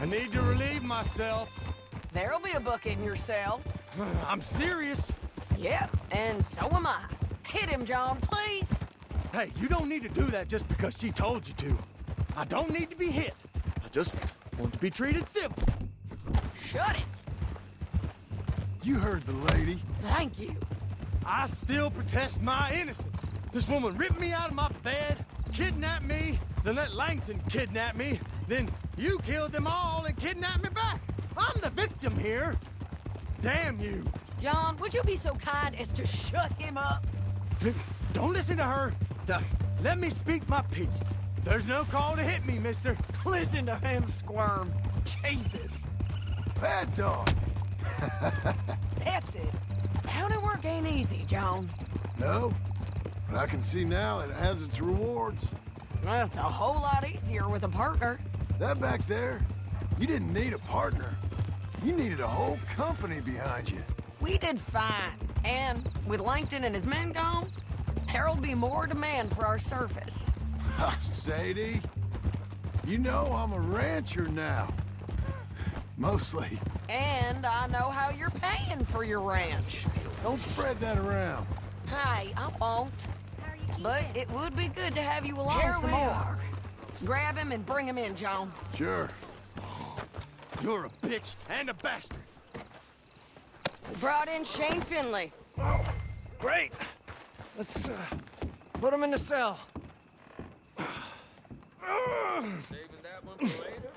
I need to relieve myself. There'll be a bucket in your cell. I'm serious. Yep, and so am I. Hit him, John, please. Hey, you don't need to do that just because she told you to. I don't need to be hit. I just want to be treated civil. Shut it. You heard the lady. Thank you. I still protest my innocence. This woman ripped me out of my bed, kidnapped me, then let Langton kidnap me, then you killed them all and kidnapped me back. I'm the victim here. Damn you. John, would you be so kind as to shut him up? Don't listen to her. Let me speak my piece. There's no call to hit me, mister. Listen to him squirm. Jesus. Bad dog. That's it. County work ain't easy, John. No, but I can see now it has its rewards. That's a whole lot easier with a partner. That back there, you didn't need a partner. You needed a whole company behind you. We did fine. And with Langton and his men gone, there'll be more demand for our service. Sadie, you know I'm a rancher now. Mostly. And I know how you're paying for your ranch. Don't spread that around. Hey, I won't. But it would be good to have you along some more. Grab him and bring him in, John. Sure. You're a bitch and a bastard. We brought in Shane Finley. Oh, great. Let's put him in the cell. Saving that one for later?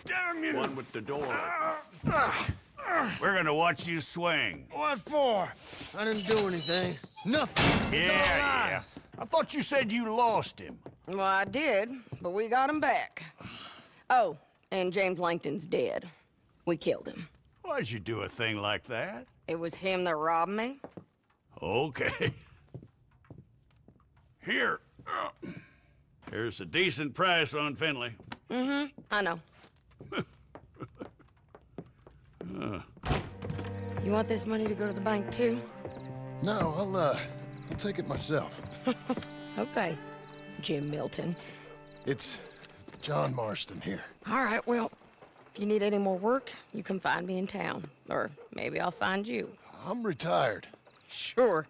Damn you! One with the door. We're gonna watch you swing. What for? I didn't do anything. Nothing. Yeah. I thought you said you lost him. Well, I did, but we got him back. Oh, and James Langton's dead. We killed him. Why'd you do a thing like that? It was him that robbed me. Okay. Here. Here's a decent price on Finley. Mm-hmm, I know. You want this money to go to the bank, too? No, I'll take it myself. Okay, Jim Milton. It's John Marston here. All right, well, if you need any more work, you can find me in town. Or maybe I'll find you. I'm retired. Sure.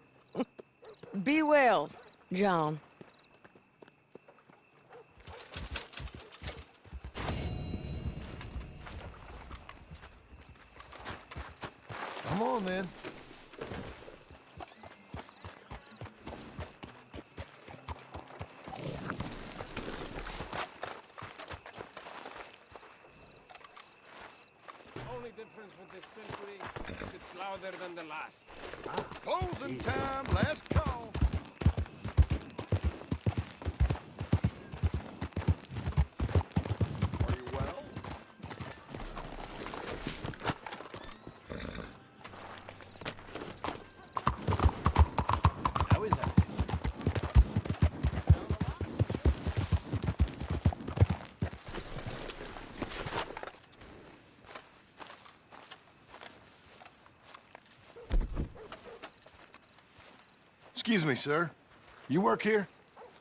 Be well, John. Come on, then. Only difference with this century is it's louder than the last. Closing time, last call. Are you well? How is that? Excuse me, sir. You work here?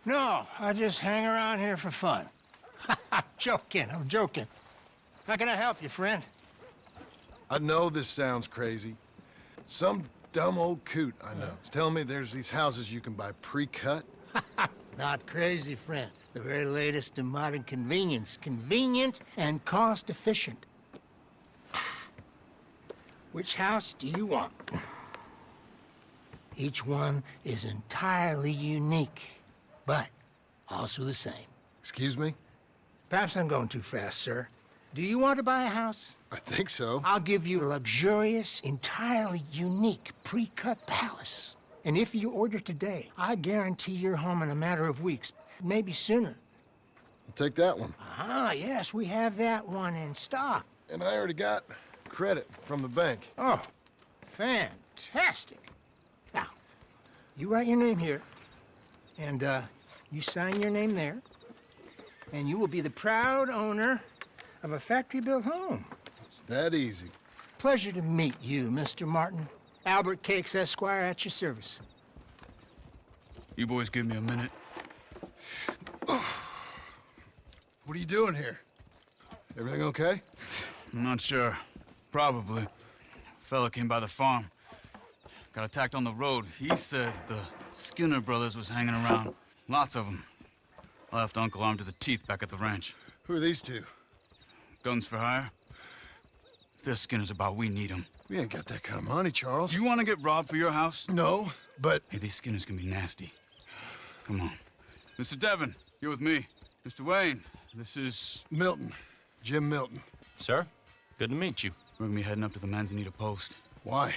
No, I just hang around here for fun. I'm joking. How can I help you, friend? I know this sounds crazy. Some dumb old coot I know is telling me there's these houses you can buy pre-cut. Not crazy, friend. The very latest in modern convenience. Convenient and cost-efficient. Which house do you want? Each one is entirely unique, but also the same. Excuse me? Perhaps I'm going too fast, sir. Do you want to buy a house? I think so. I'll give you a luxurious, entirely unique pre-cut palace. And if you order today, I guarantee you're home in a matter of weeks, maybe sooner. I'll take that one. Ah, yes, we have that one in stock. And I already got credit from the bank. Oh, fantastic. Now, you write your name here, and you sign your name there, and you will be the proud owner of a factory-built home. It's that easy. pleasure to meet you, Mr. Martin. Albert Cakes, Esquire, at your service. You boys give me a minute. What are you doing here? Everything okay? I'm not sure. Probably. Fella came by the farm. Got attacked on the road. He said the Skinner brothers was hanging around. Lots of them. I left Uncle armed to the teeth back at the ranch. Who are these two? Guns for hire. If they're Skinner's about, we need them. We ain't got that kind of money, Charles. You want to get robbed for your house? No, but... Hey, these Skinners can be nasty. Come on. Mr. Devon, you're with me. Mr. Wayne, this is... Milton. Jim Milton. Sir, good to meet you. We're gonna be heading up to the Manzanita post. Why?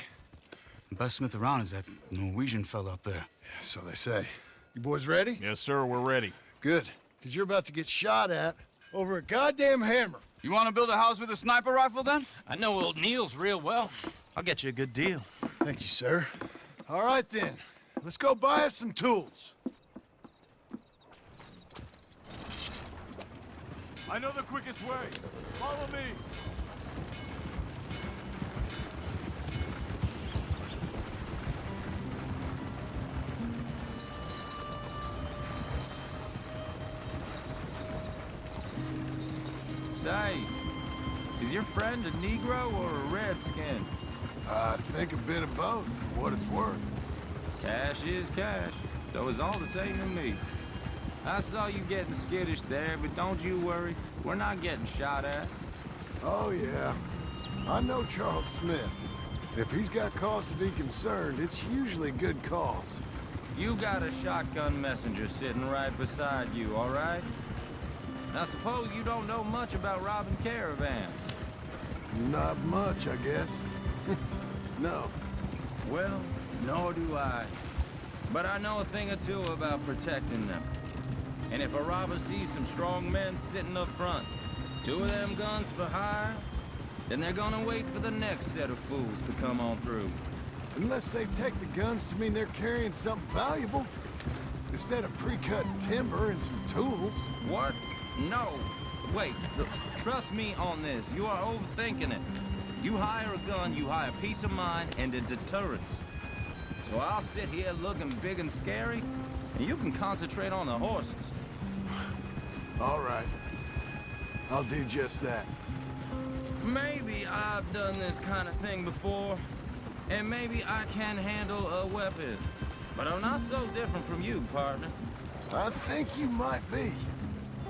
The best smith around is that Norwegian fella up there. So they say. You boys ready? Yes, sir, we're ready. Good. Because you're about to get shot at over a goddamn hammer. You want to build a house with a sniper rifle, then? I know old Niels real well. I'll get you a good deal. Thank you, sir. All right, then. Let's go buy us some tools. I know the quickest way. Follow me. Say, is your friend a Negro or a Redskin? I think a bit of both, for what it's worth. Cash is cash, so it's all the same to me. I saw you getting skittish there, but don't you worry. We're not getting shot at. Oh, yeah. I know Charles Smith. If he's got cause to be concerned, it's usually good cause. You got a shotgun messenger sitting right beside you, all right? Now, suppose you don't know much about robbing caravans. Not much, I guess. No. Well, nor do I. But I know a thing or two about protecting them. And if a robber sees some strong men sitting up front, 2 of them guns for hire, then they're gonna wait for the next set of fools to come on through. Unless they take the guns to mean they're carrying something valuable. Instead of pre-cut timber and some tools. What? No. Wait, look, trust me on this. You are overthinking it. You hire a gun, you hire peace of mind and a deterrence. So I'll sit here looking big and scary, and you can concentrate on the horses. All right. I'll do just that. Maybe I've done this kind of thing before, and maybe I can handle a weapon. But I'm not so different from you, partner. I think you might be.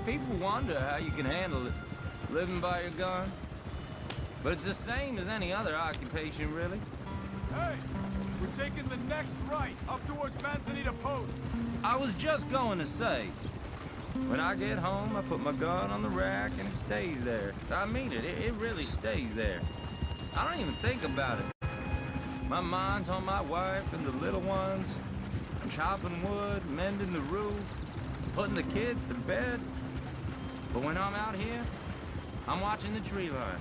People wonder how you can handle it, living by your gun. But it's the same as any other occupation, really. Hey, we're taking the next right, up towards Manzanita Post. I was just going to say, when I get home, I put my gun on the rack and it stays there. I mean it, it really stays there. I don't even think about it. My mind's on my wife and the little ones. I'm chopping wood, mending the roof, putting the kids to bed. But when I'm out here, I'm watching the tree line.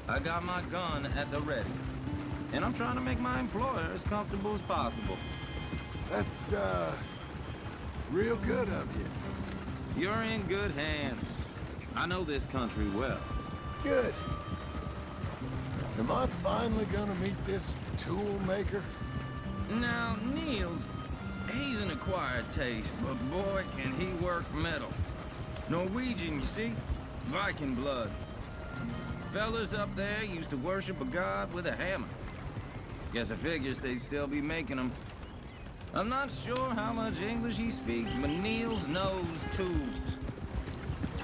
I got my gun at the ready. And I'm trying to make my employer as comfortable as possible. That's, real good of you. You're in good hands. I know this country well. Good. Am I finally gonna meet this tool maker? Now, Niels, he's an acquired taste, but boy, can he work metal. Norwegian, you see? Viking blood. Fellas up there used to worship a god with a hammer. Guess I figures they'd still be making them. I'm not sure how much English he speaks, but Niels knows tools.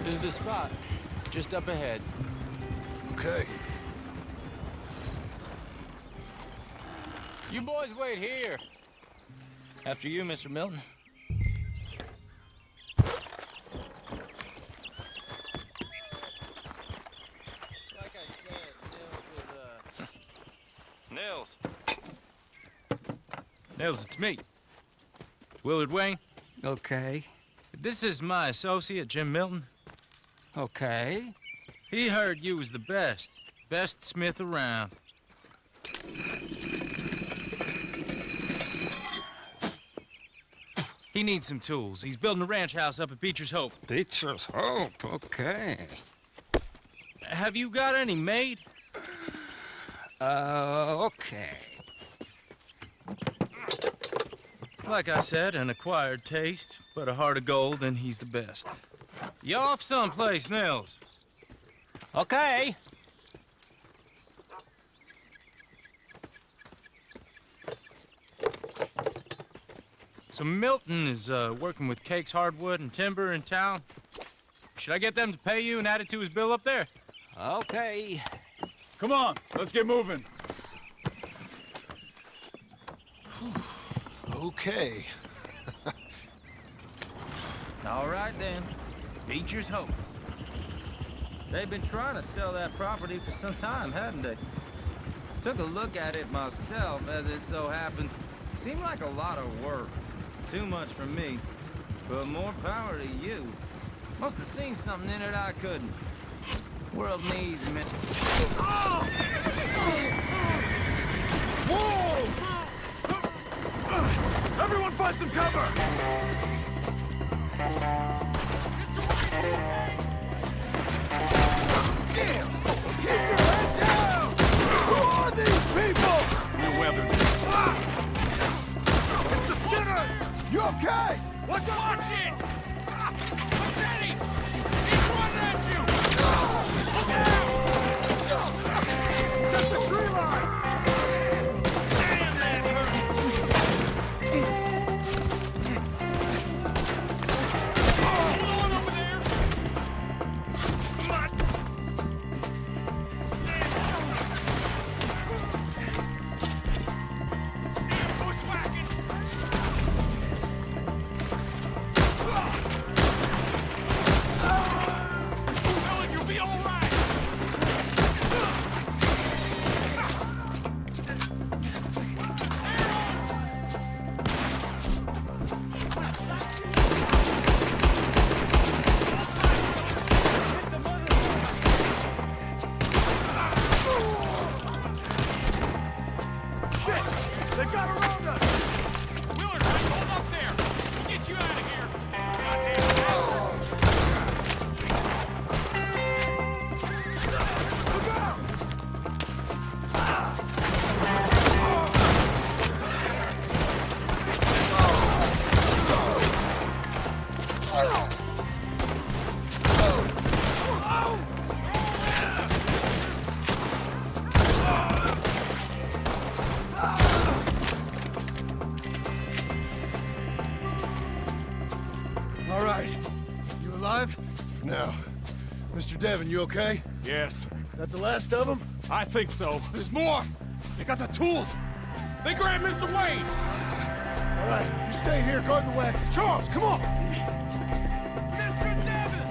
This is the spot, just up ahead. Okay. You boys wait here. After you, Mr. Milton. Like I said, Nils is, Nils. Nils, it's me. Willard Wayne. Okay. This is my associate, Jim Milton. Okay. He heard you was the best smith around. He needs some tools. He's building a ranch house up at Beecher's Hope. Beecher's Hope, okay. Have you got any made? Okay. Like I said, an acquired taste, but a heart of gold, and he's the best. You off someplace, Nils? Okay. So Milton is working with Cakes Hardwood and Timber in town. Should I get them to pay you and add it to his bill up there? Okay. Come on, let's get moving. Okay. All right, then. Beecher's hope. They've been trying to sell that property for some time, haven't they? Took a look at it myself, as it so happens. Seemed like a lot of work. Too much for me. But more power to you. Must have seen something in it I couldn't. World needs me. Whoa! Everyone find some cover! Damn! Keep your head down! Who are these people? We'll weather this. It's the Skinners! You okay? Watch it! Daddy! He's running at you! Look out! That's the tree line! Damn, that hurt! Hold on over there! Come on! Damn bushwhacking! Village, you'll be all right! Shit! They've got around us! Willard, hold up there! We'll get you out of here! Goddamn bastards! Look out! All right. You alive? Now, Mr. Devon, you okay? Yes, Is that the last of them? I think so. There's more! They got the tools! They grabbed Mr. Wade! All right, you stay here, guard the wagons. Charles, come on! Mr. Devon!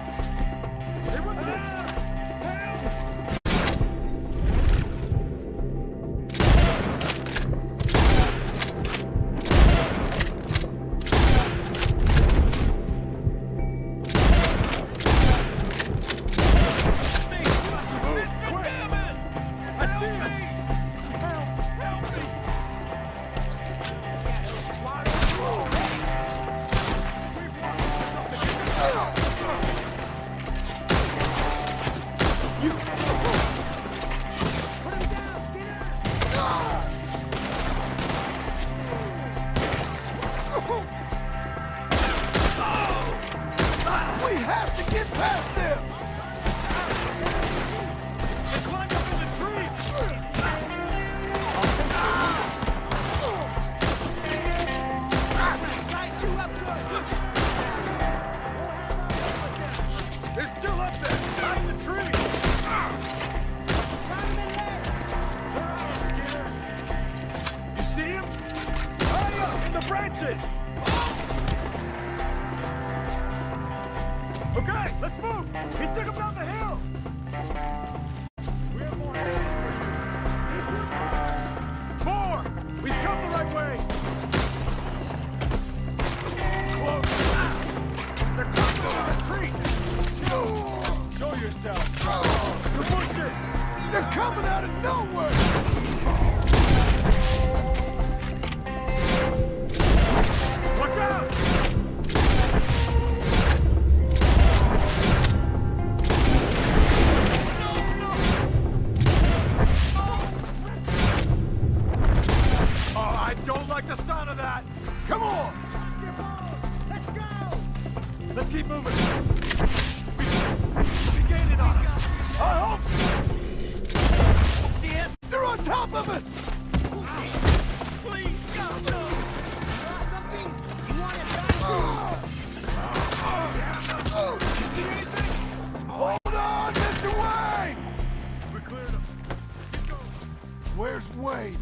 They were there! Mr. Devon! I see him! Help me! We have to get past them! They climbed up in the trees! They're still up there, behind the trees! You see him? High up in the branches! Okay, let's move! He took him down the hill! We have more. More! We've come the right way! Close! They're coming to the retreat! Show yourself! The bushes! They're coming out of nowhere! Watch out! Keep moving. We gained it on them. I hope. Shit! They're on top of us. Please, God, no. Something. You want it back? You see anything? Hold on, Mr. Wayne. We cleared him. Keep going. Where's Wayne?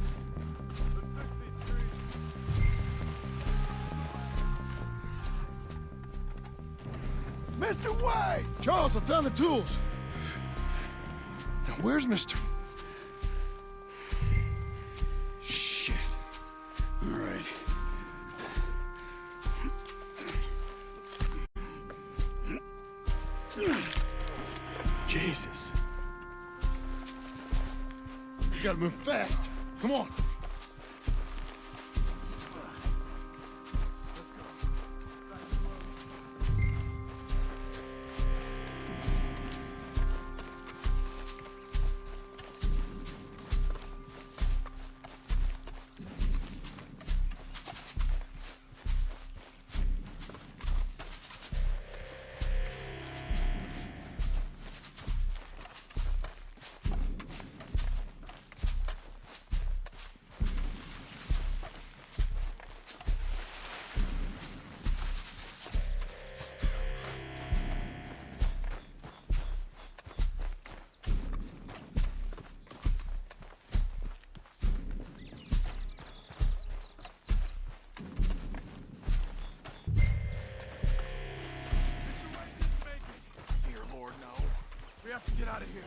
Mr. Wayne! Charles, I found the tools. Now, where's Mr. Shit. All right. Jesus. You gotta move fast. Come on. We have to get out of here.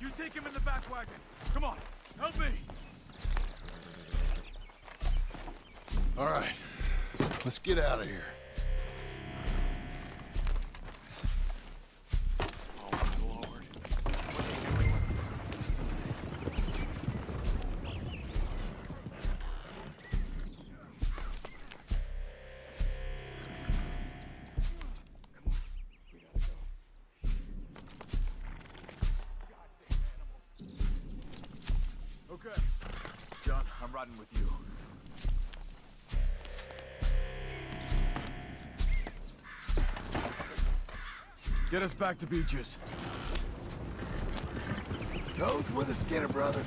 You take him in the back wagon. Come on, help me. All right, let's get out of here. Oh, my Lord. Okay. John, I'm riding with you. Get us back to Beaches. Those were the Skinner brothers?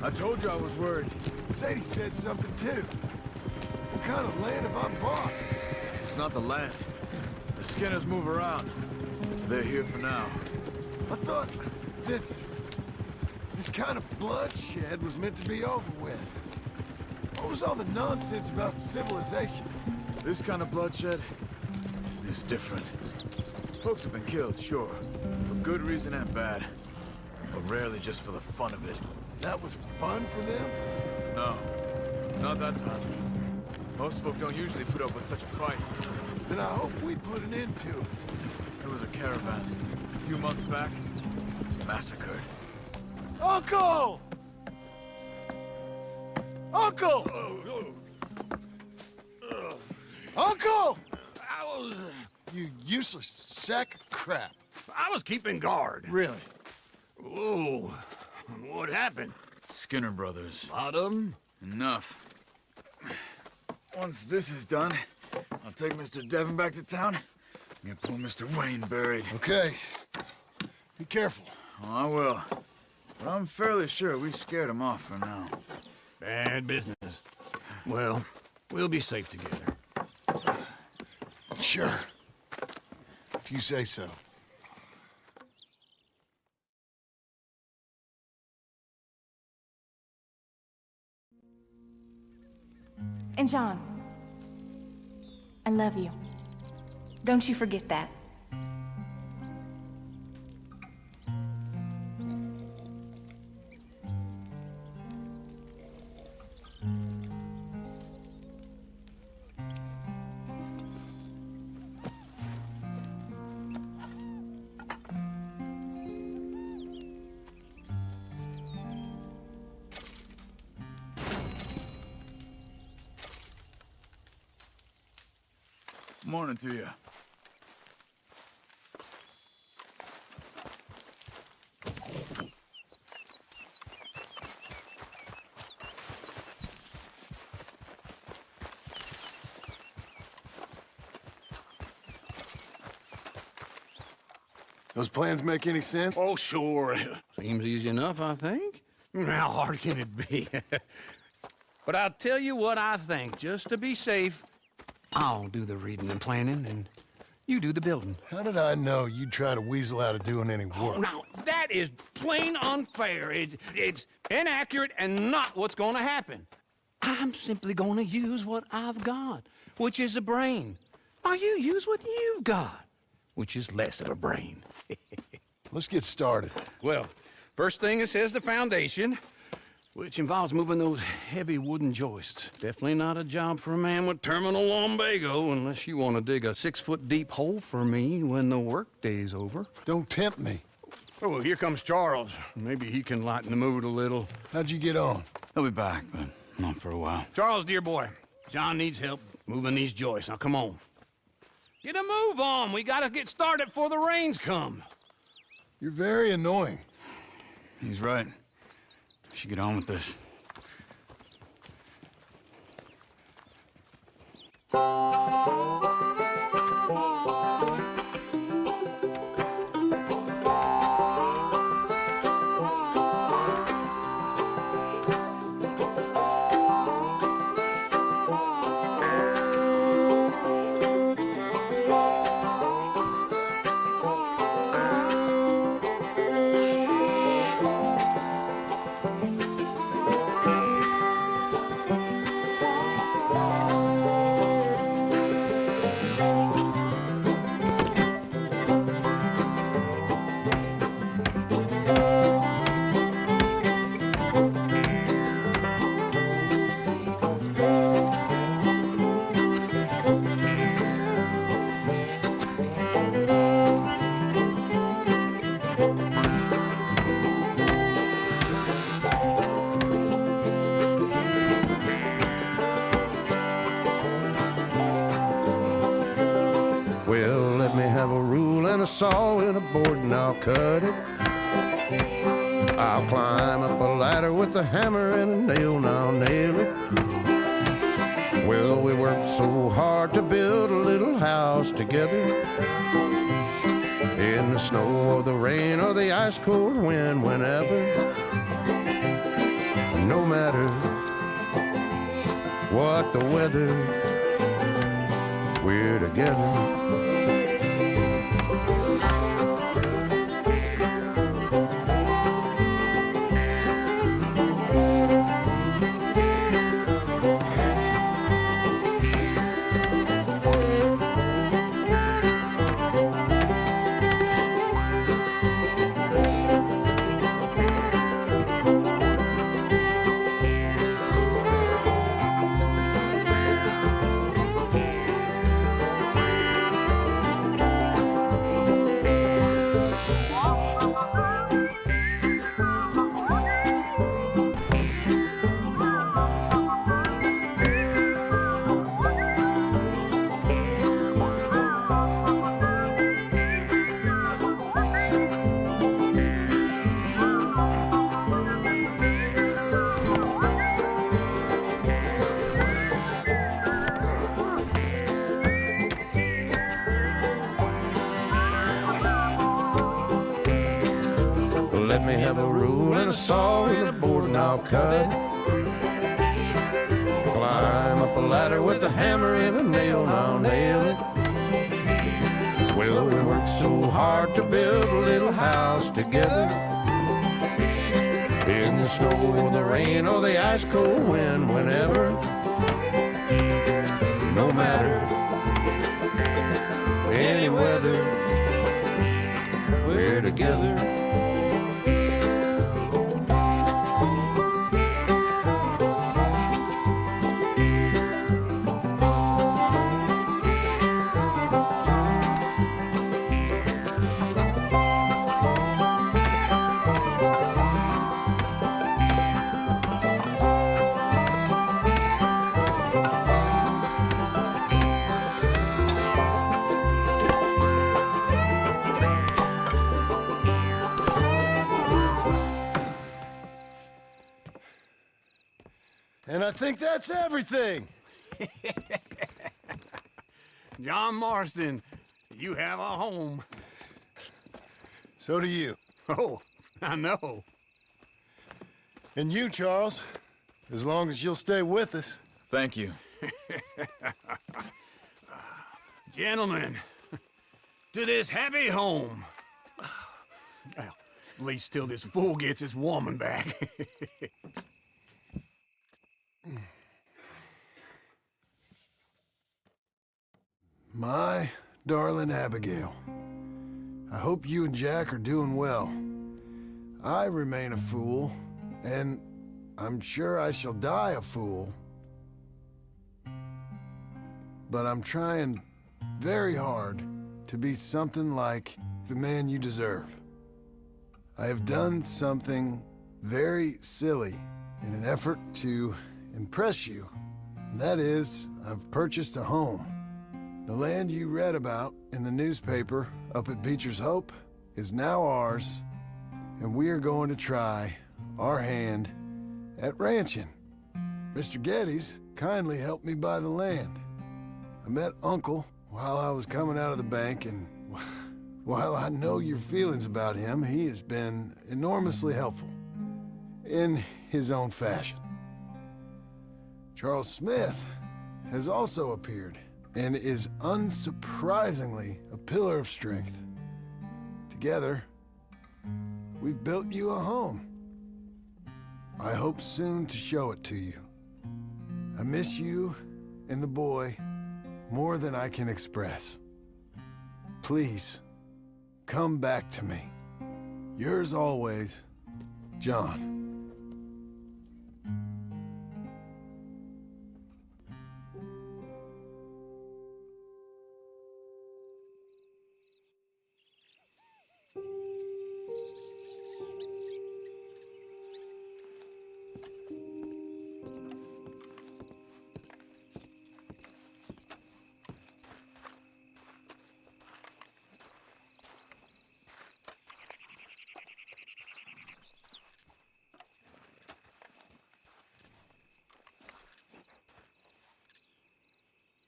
I told you I was worried. Sadie said something too. What kind of land have I bought? It's not the land. The Skinners move around. They're here for now. I thought this kind of bloodshed was meant to be over with. What was all the nonsense about civilization? This kind of bloodshed is different. Folks have been killed, sure. For good reason and bad. But rarely just for the fun of it. That was fun for them? No. Not that time. Most folk don't usually put up with such a fight. Then I hope we put an end to it. It was a caravan. A few months back, massacred. Uncle! Uncle! Uncle! You useless sack of crap. I was keeping guard. Really? Whoa. What happened? Skinner brothers. Lot of them? Enough. Once this is done, I'll take Mr. Devon back to town and get poor Mr. Wayne buried. Okay. Be careful. Oh, I will. But I'm fairly sure we scared him off for now. Bad business. Well, we'll be safe together. Sure. If you say so. And John, I love you. Don't you forget that. Morning to you. Those plans make any sense? Oh, sure. Seems easy enough, I think. How hard can it be? But I'll tell you what I think. Just to be safe, I'll do the reading and planning, and you do the building. How did I know you'd try to weasel out of doing any work? Now, that is plain unfair. It's inaccurate and not what's going to happen. I'm simply going to use what I've got, which is a brain. While you use what you've got, which is less of a brain. Let's get started. Well, first thing it says the foundation, which involves moving those heavy wooden joists. Definitely not a job for a man with terminal lumbago, unless you want to dig a 6-foot deep hole for me when the workday's over. Don't tempt me. Oh, here comes Charles. Maybe he can lighten the mood a little. How'd you get on? He'll be back, but not for a while. Charles, dear boy, John needs help moving these joists. Now, come on. Get a move on. We gotta get started before the rains come. You're very annoying. He's right. We should get on with this. Well, let me have a rule and a saw and a board and I'll cut it. I'll climb up a ladder with a hammer and a nail and I'll nail it. Well, we worked so hard to build a little house together. In the snow or the rain or the ice cold wind, whenever. No matter what the weather, we're together. Let me have a rule and a saw and a board and I'll cut it. Climb up a ladder with a hammer and a nail and I'll nail it. Well, we worked so hard to build a little house together. In the snow or the rain or the ice cold wind, whenever. No matter any weather, we're together. And I think that's everything. John Marston, you have a home. So do you. Oh, I know. And you, Charles, as long as you'll stay with us. Thank you. Gentlemen, to this happy home. Well, at least till this fool gets his woman back. My darling Abigail, I hope you and Jack are doing well. I remain a fool, and I'm sure I shall die a fool. But I'm trying very hard to be something like the man you deserve. I have done something very silly in an effort to impress you. And that is, I've purchased a home. The land you read about in the newspaper up at Beecher's Hope is now ours, and we are going to try our hand at ranching. Mr. Geddes kindly helped me buy the land. I met Uncle while I was coming out of the bank, and while I know your feelings about him, he has been enormously helpful in his own fashion. Charles Smith has also appeared and is unsurprisingly a pillar of strength. Together, we've built you a home. I hope soon to show it to you. I miss you and the boy more than I can express. Please, come back to me. Yours always, John.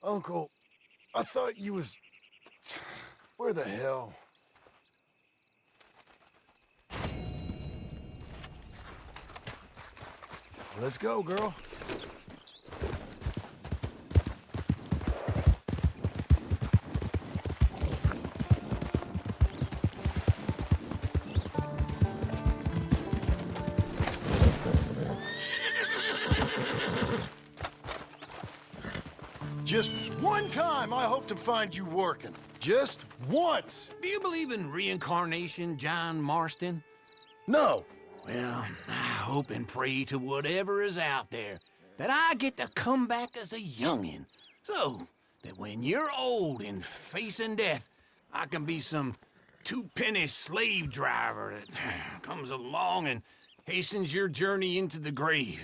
Uncle, I thought you was... Where the hell? Let's go, girl. Just one time I hope to find you working. Just once. Do you believe in reincarnation, John Marston? No. Well, I hope and pray to whatever is out there that I get to come back as a youngin', so that when you're old and facing death, I can be some two-penny slave driver that comes along and hastens your journey into the grave.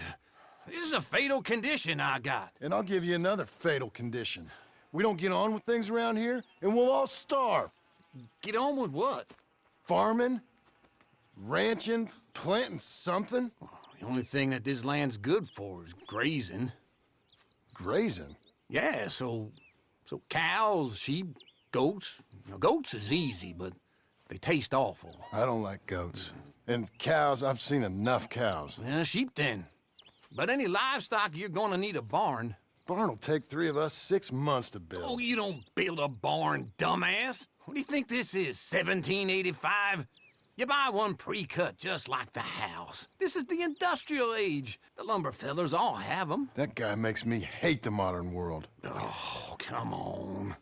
This is a fatal condition I got. And I'll give you another fatal condition. We don't get on with things around here, and we'll all starve. Get on with what? Farming, ranching, planting something. The only thing that this land's good for is grazing. Grazing? Yeah, so cows, sheep, goats. Now, goats is easy, but they taste awful. I don't like goats. And cows, I've seen enough cows. Yeah, sheep then. But any livestock, you're gonna need a barn. Barn will take 3 of us 6 months to build. Oh, you don't build a barn, dumbass. What do you think this is, 1785? You buy one pre-cut just like the house. This is the industrial age. The lumber fellers all have them. That guy makes me hate the modern world. Oh, come on.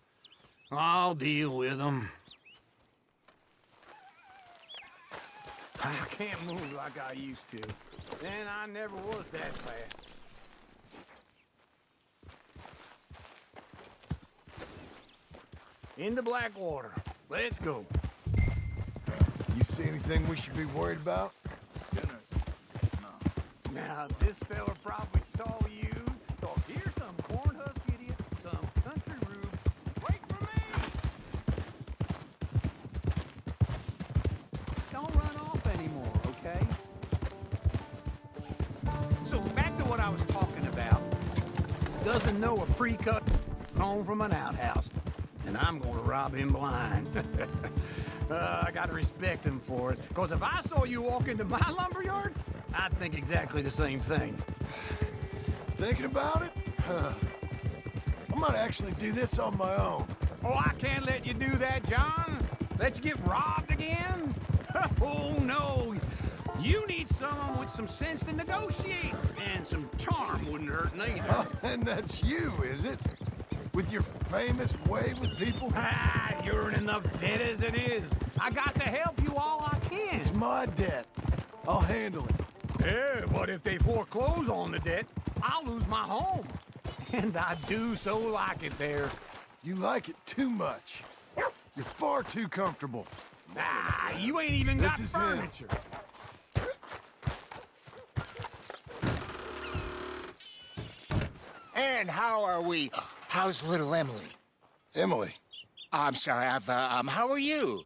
I'll deal with them. I can't move like I used to. And I never was that fast. Into Blackwater. Let's go. You see anything we should be worried about? Now, this fella probably saw you. Thought, here's some corn husk idiot, some country rube. Wait for me! Don't run off anymore, okay? So back to what I was talking about. Doesn't know a pre-cut home from an outhouse. and I'm gonna rob him blind. I gotta respect him for it, because if I saw you walk into my lumberyard, I'd think exactly the same thing. Thinking about it? I might actually do this on my own. Oh, I can't let you do that, John. Let you get robbed again? Oh, no. You need someone with some sense to negotiate, and some charm wouldn't hurt neither. And that's you, is it? With your famous way with people? Ah, you're in enough debt as it is. I got to help you all I can. It's my debt. I'll handle it. Yeah, but if they foreclose on the debt, I'll lose my home. And I do so like it there. You like it too much. You're far too comfortable. Nah, you ain't even This got is furniture. And how are we? How's little Emily? Emily, I'm sorry, how are you?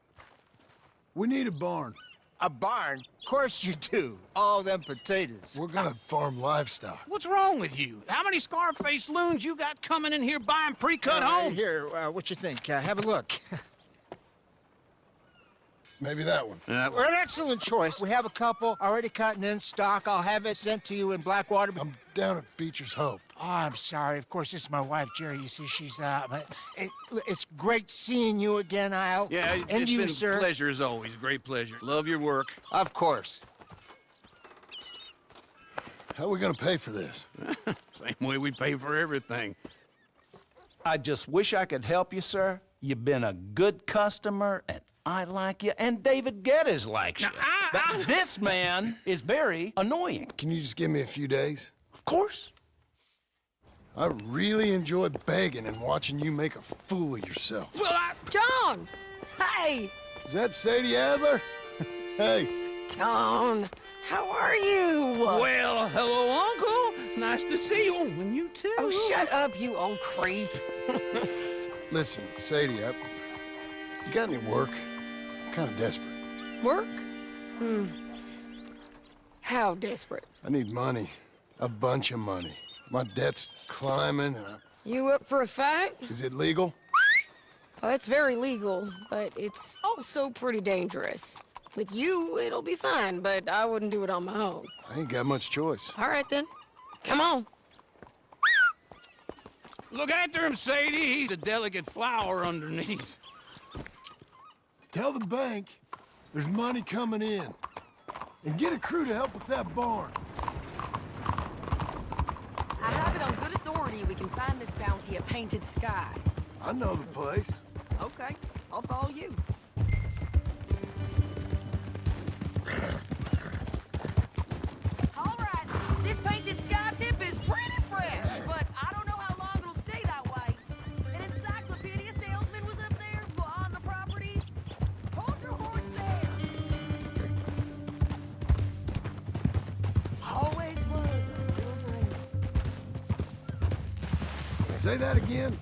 we need a barn. A barn? Of course you do. All them potatoes. We're gonna farm livestock. What's wrong with you? How many Scarface loons you got coming in here buying pre-cut homes? Here, what you think? Have a look. Maybe that one. We're an excellent choice. We have a couple already cut and in stock. I'll have it sent to you in Blackwater. I'm down at Beecher's Hope. Oh, I'm sorry. Of course, this is my wife, Jerry. You see, she's, it's great seeing you again, Al. Yeah, and it's you, been sir. a pleasure as always. Great pleasure. Love your work. Of course. How are we gonna pay for this? Same way we pay for everything. I just wish I could help you, sir. You've been a good customer, and I like you, and David Geddes likes you. But this man is very annoying. Can you just give me a few days? Of course. I really enjoy begging and watching you make a fool of yourself. John! Hey! Is that Sadie Adler? Hey. John, how are you? Well, hello, Uncle. Nice to see you. And you too. Oh, shut up, you old creep. Listen, Sadie, you got any work? I'm kind of desperate. Work? How desperate? I need money. A bunch of money. My debt's climbing, and You up for a fight? Is it legal? Well, it's very legal, but it's also pretty dangerous. With you, it'll be fine, but I wouldn't do it on my own. I ain't got much choice. All right, then. Come on. Look after him, Sadie. He's a delicate flower underneath. Tell the bank there's money coming in. And get a crew to help with that barn. I have it on good authority we can find this bounty at Painted Sky. I know the place. Okay, I'll follow you. All right, this Painted Sky tip is pretty fresh, but I don't know how long it'll stay that way. An encyclopedia salesman was up there on the property. Hold your horse there. Always was a real dream. Say that again?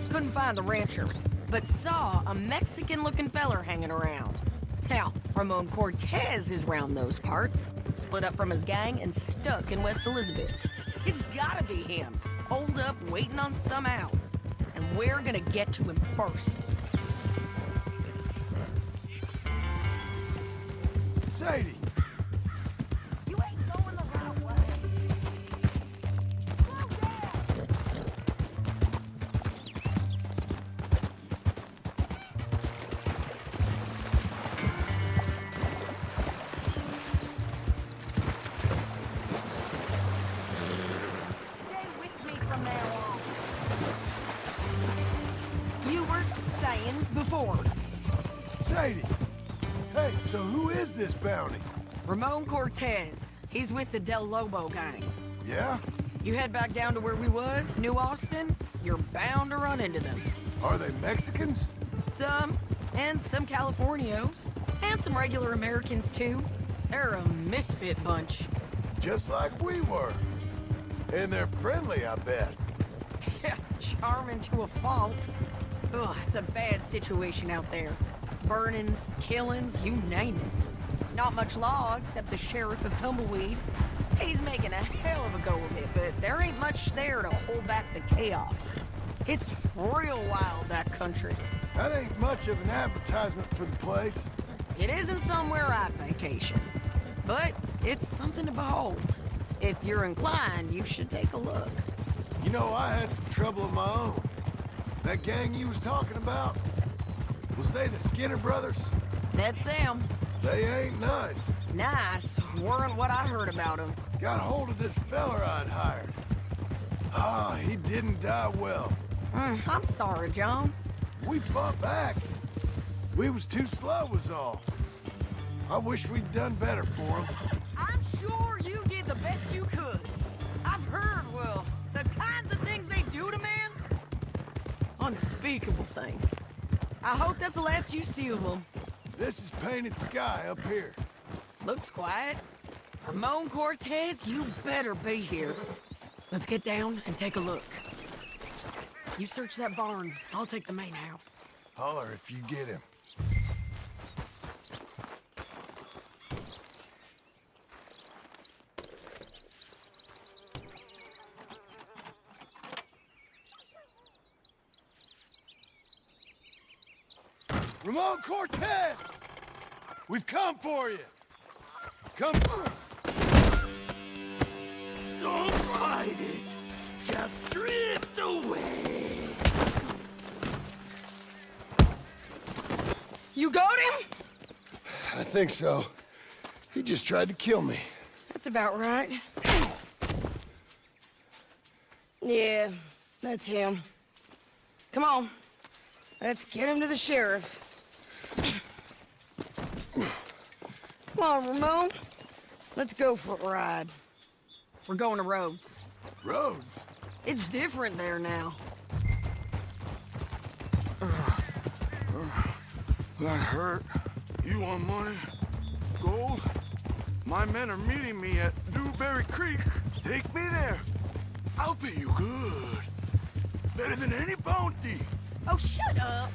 Couldn't find the rancher, but saw a Mexican-looking feller hanging around. Now, Ramon Cortez is round those parts, split up from his gang and stuck in West Elizabeth. It's gotta be him, holed up waiting on some out. And we're gonna get to him first. Sadie! You ain't going the right way. Slow down! Stay with me from now on. You were saying before. Sadie! Hey, so who is this bounty? Ramon Cortez. He's with the Del Lobo gang. Yeah? You head back down to where we was, New Austin, you're bound to run into them. Are they Mexicans? Some, and some Californios, and some regular Americans too. They're a misfit bunch. Just like we were. And they're friendly, I bet. Charming to a fault. Ugh, it's a bad situation out there. Burnings, killings, you name it. Not much law except the sheriff of Tumbleweed. He's making a hell of a go of it, but there ain't much there to hold back the chaos. It's real wild, that country. That ain't much of an advertisement for the place. It isn't somewhere I'd vacation, but it's something to behold. If you're inclined, you should take a look. You know, I had some trouble of my own. That gang you was talking about, was they the Skinner brothers? That's them. They ain't nice. Nice weren't what I heard about them. Got hold of this feller I'd hired. Ah, he didn't die well. I'm sorry, John. We fought back. We was too slow was all. I wish we'd done better for him. I'm sure you did the best you could. I've heard, well, the kinds of things they do to man. Unspeakable things. I hope that's the last you see of them. This is Painted Sky up here. Looks quiet. Ramon Cortez, you better be here. Let's get down and take a look. You search that barn. I'll take the main house. Holler if you get him. Ramon Cortez! We've come for you! Come... Don't fight it. Just drift away. You got him? I think so. He just tried to kill me. That's about right. Yeah, that's him. Come on. Let's get him to the sheriff. Come on, Ramon. Let's go for a ride. We're going to Rhodes. Rhodes? It's different there now. That hurt. You want money? Gold? My men are meeting me at Dewberry Creek. Take me there. I'll pay you good. Better than any bounty. Oh, shut up.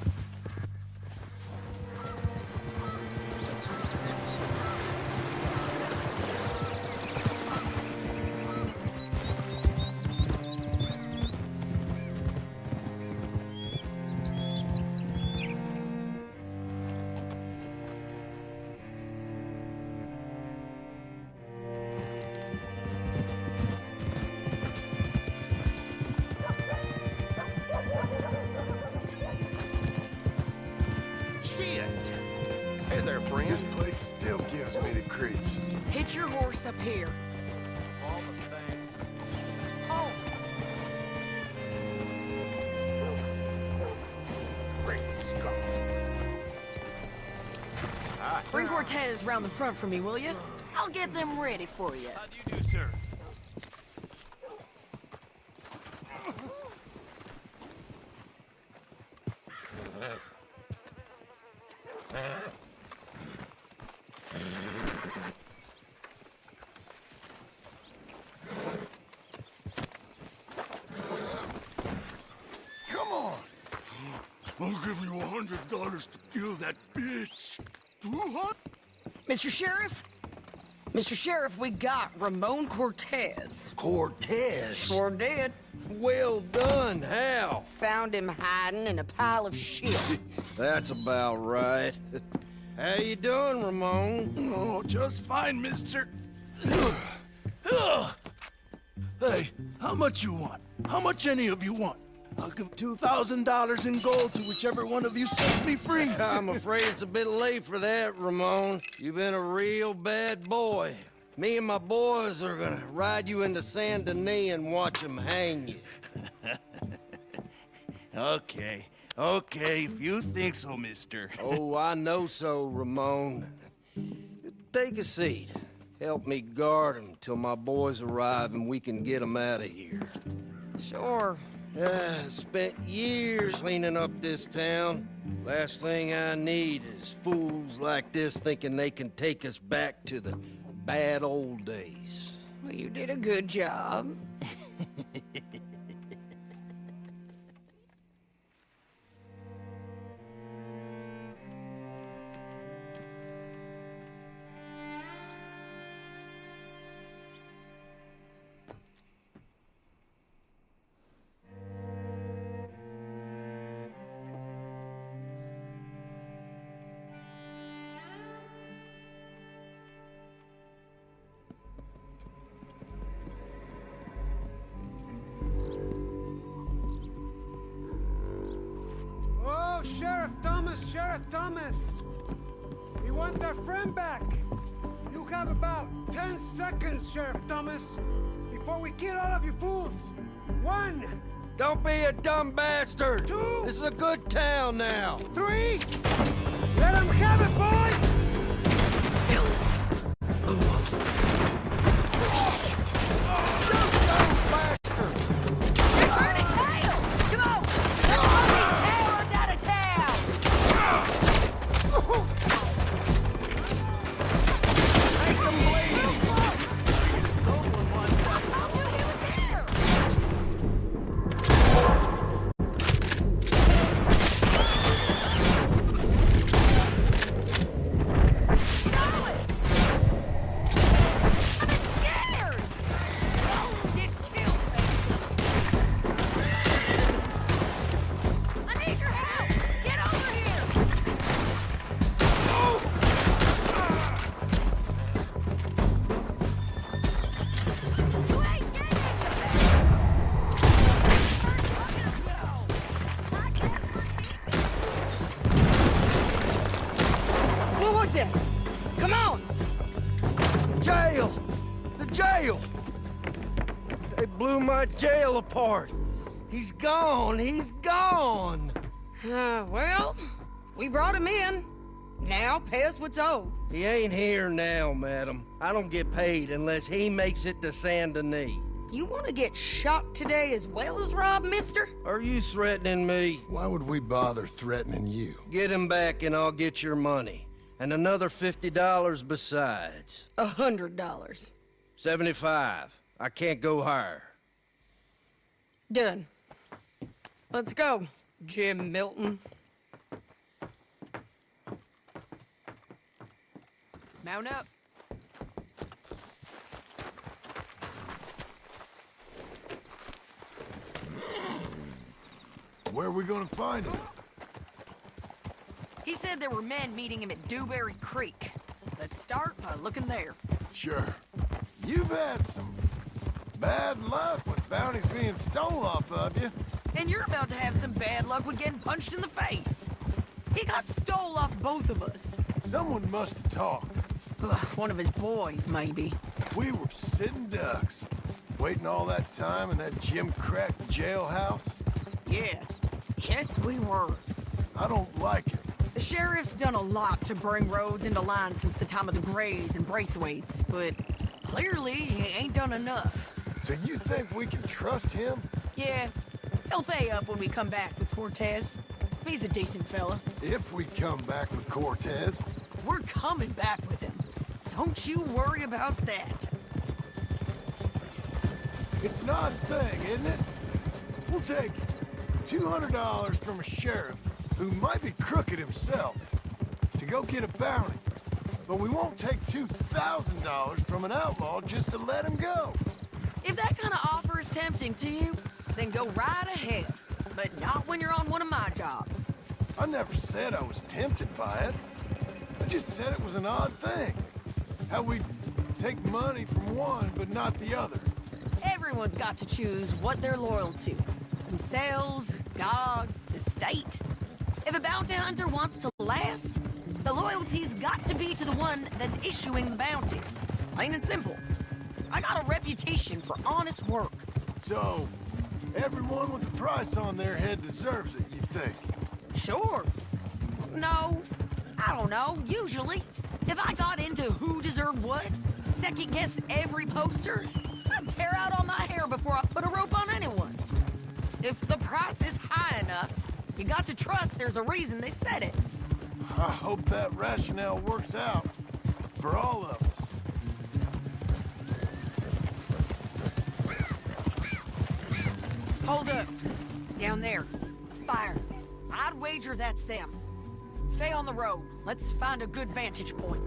Hey there, friend. This place still gives me the creeps. Hitch your horse up here. All the thanks. Oh, Great Scott. bring Cortez round the front for me, will you? I'll get them ready for you. How do you do, sir? Come on. I'll give you $100 to kill that bitch. 200? Mr. Sheriff? Mr. Sheriff, we got Ramon Cortez. Cortez? Sure did. Well done. How? Found him hiding in a pile of shit. That's about right. How you doing, Ramon? Oh, just fine, mister. Hey, how much you want? How much any of you want? I'll give $2,000 in gold to whichever one of you sets me free. I'm afraid it's a bit late for that, Ramon. You've been a real bad boy. Me and my boys are gonna ride you into Saint Denis and watch them hang you. Okay, if you think so, mister. Oh, I know so, Ramon. Take a seat. Help me guard them till my boys arrive and we can get them out of here. Sure. Spent years cleaning up this town. Last thing I need is fools like this thinking they can take us back to the bad old days. Well, you did a good job. Thomas, Sheriff Thomas. We want our friend back. You have about 10 seconds, Sheriff Thomas, before we kill all of you fools. 1. Don't be a dumb bastard. 2. This is a good town now. 3. Let them have it, boys! Come on! Jail! The jail! They blew my jail apart. He's gone. He's gone. Well, we brought him in. Now pay us what's owed. He ain't here now, madam. I don't get paid unless he makes it to Saint Denis. You want to get shot today as well as Rob, mister? Are you threatening me? Why would we bother threatening you? Get him back and I'll get your money. And another $50 besides. $100. 75. I can't go higher. Done. Let's go, Jim Milton. Mount up. Where are we gonna find him? He said there were men meeting him at Dewberry Creek. Let's start by looking there. Sure. You've had some bad luck with bounties being stole off of you. And you're about to have some bad luck with getting punched in the face. He got stole off both of us. Someone must have talked. One of his boys, maybe. We were sitting ducks, waiting all that time in that gim-crack jailhouse. Yeah. Yes, we were. I don't like it. The sheriff's done a lot to bring roads into line since the time of the Grays and Braithwaites, but clearly he ain't done enough. So you think we can trust him? Yeah, he'll pay up when we come back with Cortez. He's a decent fella. If we come back with Cortez. We're coming back with him. Don't you worry about that. It's an odd thing, isn't it? We'll take $200 from a sheriff who might be crooked himself to go get a bounty. But we won't take $2,000 from an outlaw just to let him go. If that kind of offer is tempting to you, then go right ahead. But not when you're on one of my jobs. I never said I was tempted by it. I just said it was an odd thing. How we take money from one but not the other. Everyone's got to choose what they're loyal to. Themselves, God, the state. If a bounty hunter wants to last, the loyalty's got to be to the one that's issuing the bounties. Plain and simple. I got a reputation for honest work. So, everyone with a price on their head deserves it, you think? Sure. No, I don't know, usually. If I got into who deserved what, second-guessed every poster, I'd tear out all my hair before I put a rope on anyone. If the price is high enough, you got to trust there's a reason they said it. I hope that rationale works out for all of us. Hold up. Down there. Fire. I'd wager that's them. Stay on the road. Let's find a good vantage point.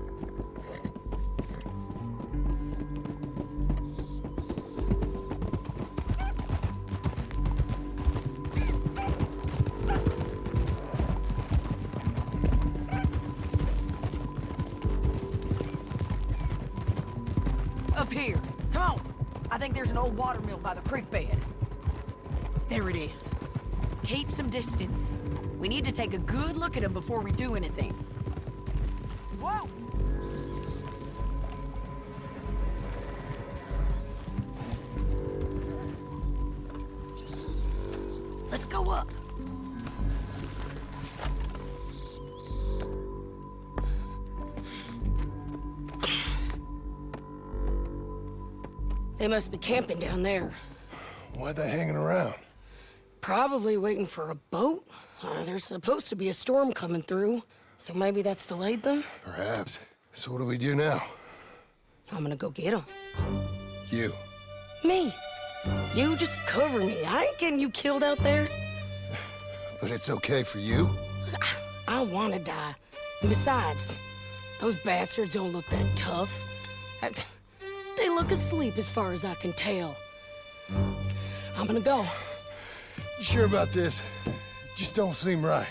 Up here. Come on. I think there's an old water mill by the creek bed. There it is. Keep some distance. We need to take a good look at him before we do anything. Whoa! Let's go up. They must be camping down there. Why they hanging around? Probably waiting for a boat. There's supposed to be a storm coming through, so maybe that's delayed them? Perhaps. So what do we do now? I'm gonna go get them. You. Me. You just cover me. I ain't getting you killed out there. But it's okay for you? I wanna die. And besides, those bastards don't look that tough. They look asleep as far as I can tell. I'm gonna go. You sure about this? Just don't seem right.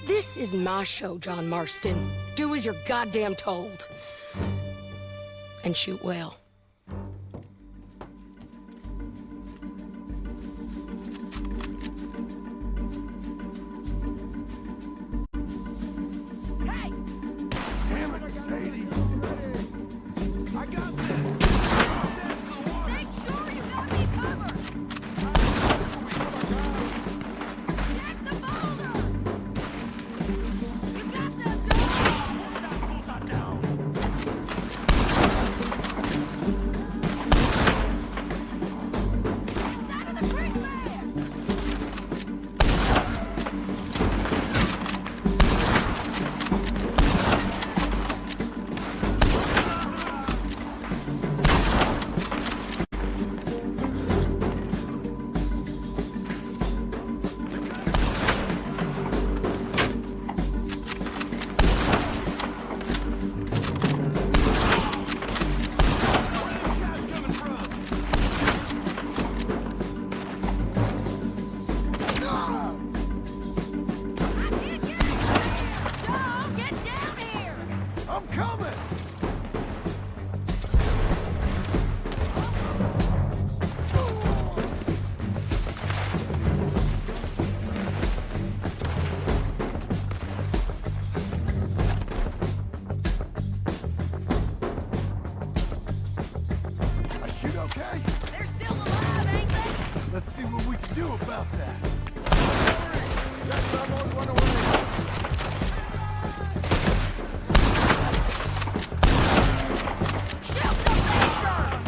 This is my show, John Marston. Do as you're goddamn told. And shoot well. Hey! Damn it, Sadie. I got this. Make sure you got me covered. Check the boulders. You got them down. Side of the creek man. John, get down here. I'm coming! I shoot okay? They're still alive, ain't they? Let's see what we can do about that. Let someone run away. Shoot the bastard!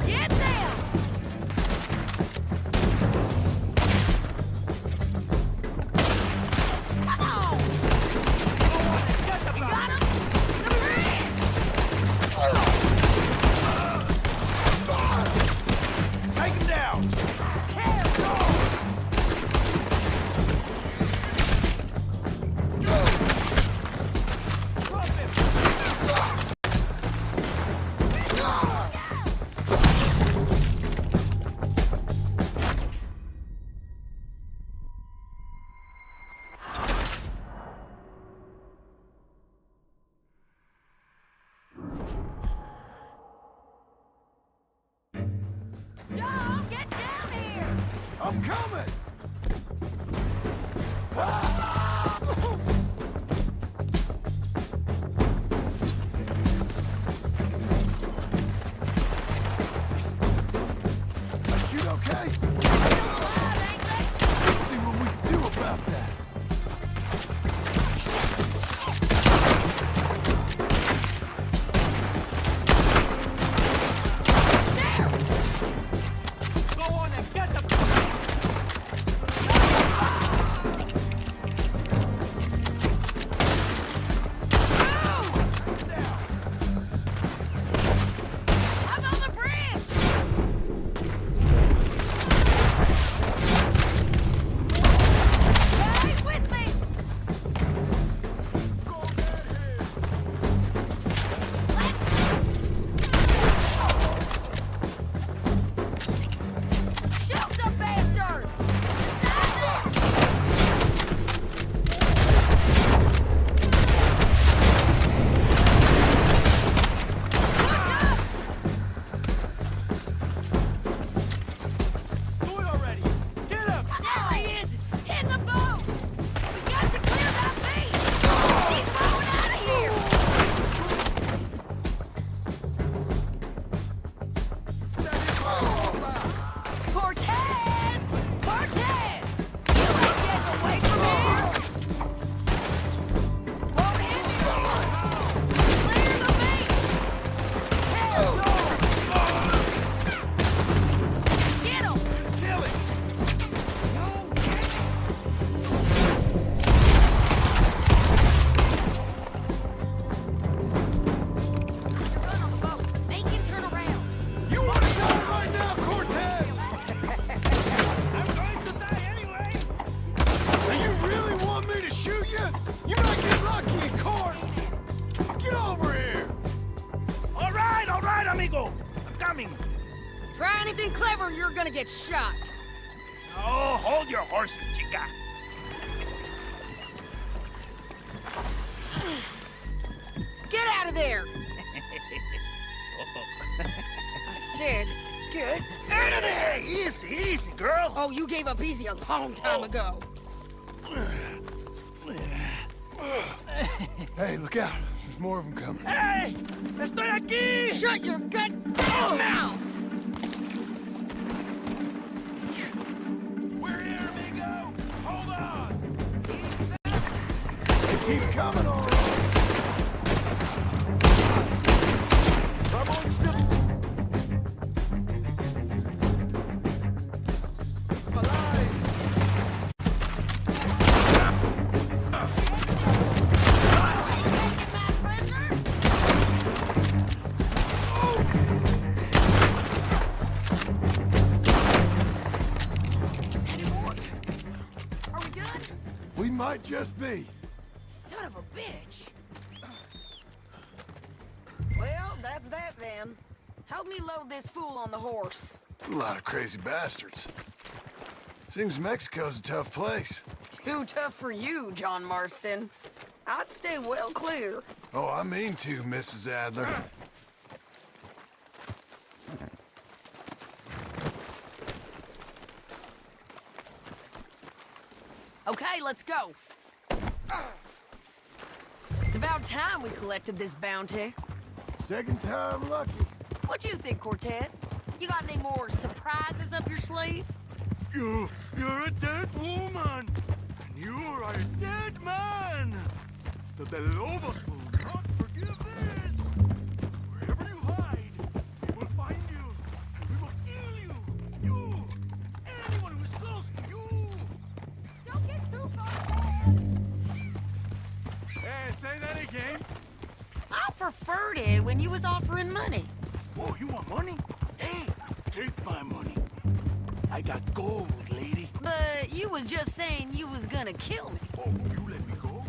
Get them! Come on! You got him? The bridge! Take him down! John, get down here! I'm coming! I shoot okay? Let's see what we can do about that. Go on and get them! get shot. Oh, hold your horses, chica. Get out of there! I said, get out of there! Easy, easy, girl. Oh, you gave up easy a long time ago. Hey, look out. There's more of them coming. Hey! Estoy aquí! Shut your goddamn mouth! We're here, amigo! Hold on! They keep coming, all right. Trouble and still. We might just be. Son of a bitch. Well, that's that then. Help me load this fool on the horse. A lot of crazy bastards. Seems Mexico's a tough place. Too tough for you, John Marston. I'd stay well clear. Oh, I mean to, Mrs. Adler. Okay, let's go. It's about time we collected this bounty. Second time lucky. What you think, Cortez? You got any more surprises up your sleeve? You're a dead woman! And you're a dead man! The Lobos will not forgive this! Wherever you hide, we will find you, and we will kill you! You! Anyone who is close to you! Don't get too far Hey, say that again! I preferred it when you was offering money. Oh, you want money? Hey, take my money. I got gold, lady. But you was just saying you was gonna kill me. Oh, you let me go?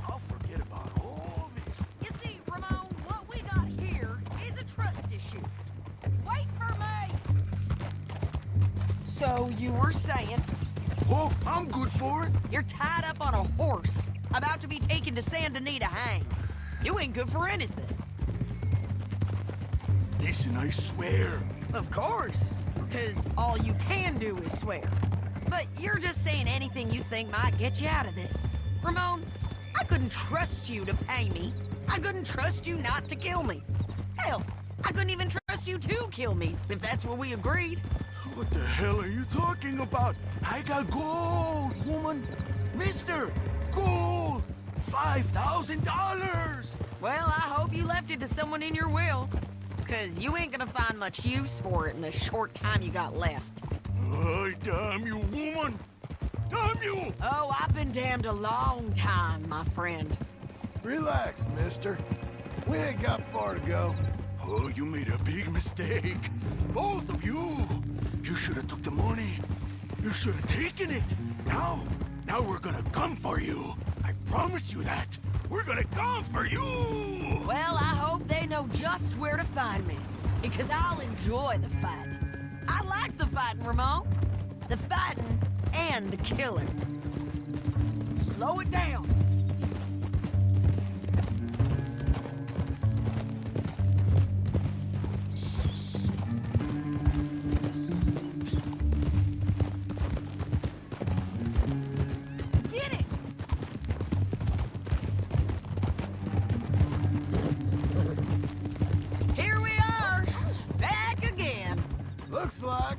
I'll forget about all this. You see, Ramon, what we got here is a trust issue. Wait for me! So you were saying... Oh, I'm good for it. You're tied up on a horse, about to be taken to Saint Denis to hang. You ain't good for anything. Listen, I swear. Of course, because all you can do is swear. But you're just saying anything you think might get you out of this. Ramon, I couldn't trust you to pay me. I couldn't trust you not to kill me. Hell, I couldn't even trust you to kill me, if that's what we agreed. What the hell are you talking about? I got gold, woman. Mister, gold. $5,000. Well, I hope you left it to someone in your will. Because you ain't gonna find much use for it in the short time you got left. Oh, damn you, woman! Damn you! Oh, I've been damned a long time, my friend. Relax, mister. We ain't got far to go. Oh, you made a big mistake. Both of you. You should have took the money. You should have taken it. Now we're gonna come for you. I promise you that. We're gonna come for you! Well, I hope they know just where to find me. Because I'll enjoy the fight. I like the fighting, Ramon. The fighting and the killing. Slow it down. Get it! Here we are, back again. Looks like.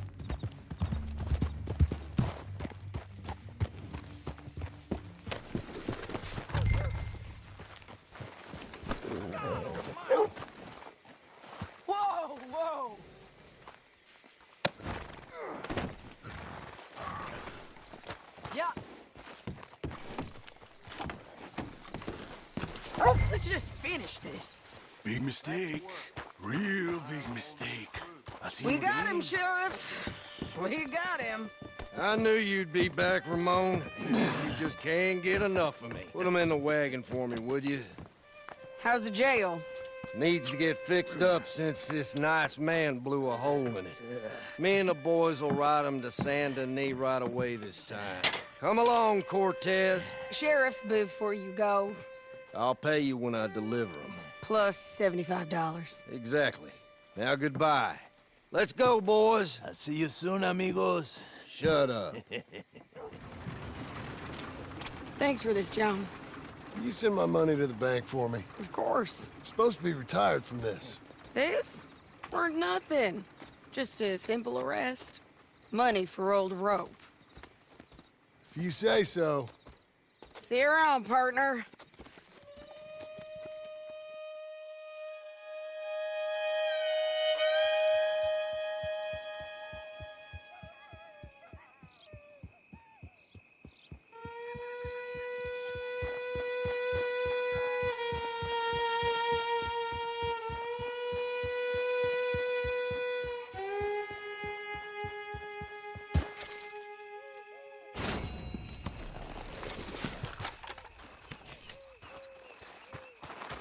Whoa, whoa! Yeah. Let's just finish this. Big mistake. Real big mistake. I see We you got again. him, Sheriff. We got him. I knew you'd be back, Ramon. You just can't get enough of me. Put him in the wagon for me, would you? How's the jail? Needs to get fixed up since this nice man blew a hole in it. Me and the boys will ride him to Saint Denis right away this time. Come along, Cortez. Sheriff, before you go, I'll pay you when I deliver him. plus $75. Exactly. Now goodbye. Let's go, boys. I'll see you soon, amigos. Shut up. Thanks for this, John. You send my money to the bank for me. Of course. I'm supposed to be retired from this. This? Weren't nothing. Just a simple arrest. Money for old rope. If you say so. See you around, partner.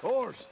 Horse.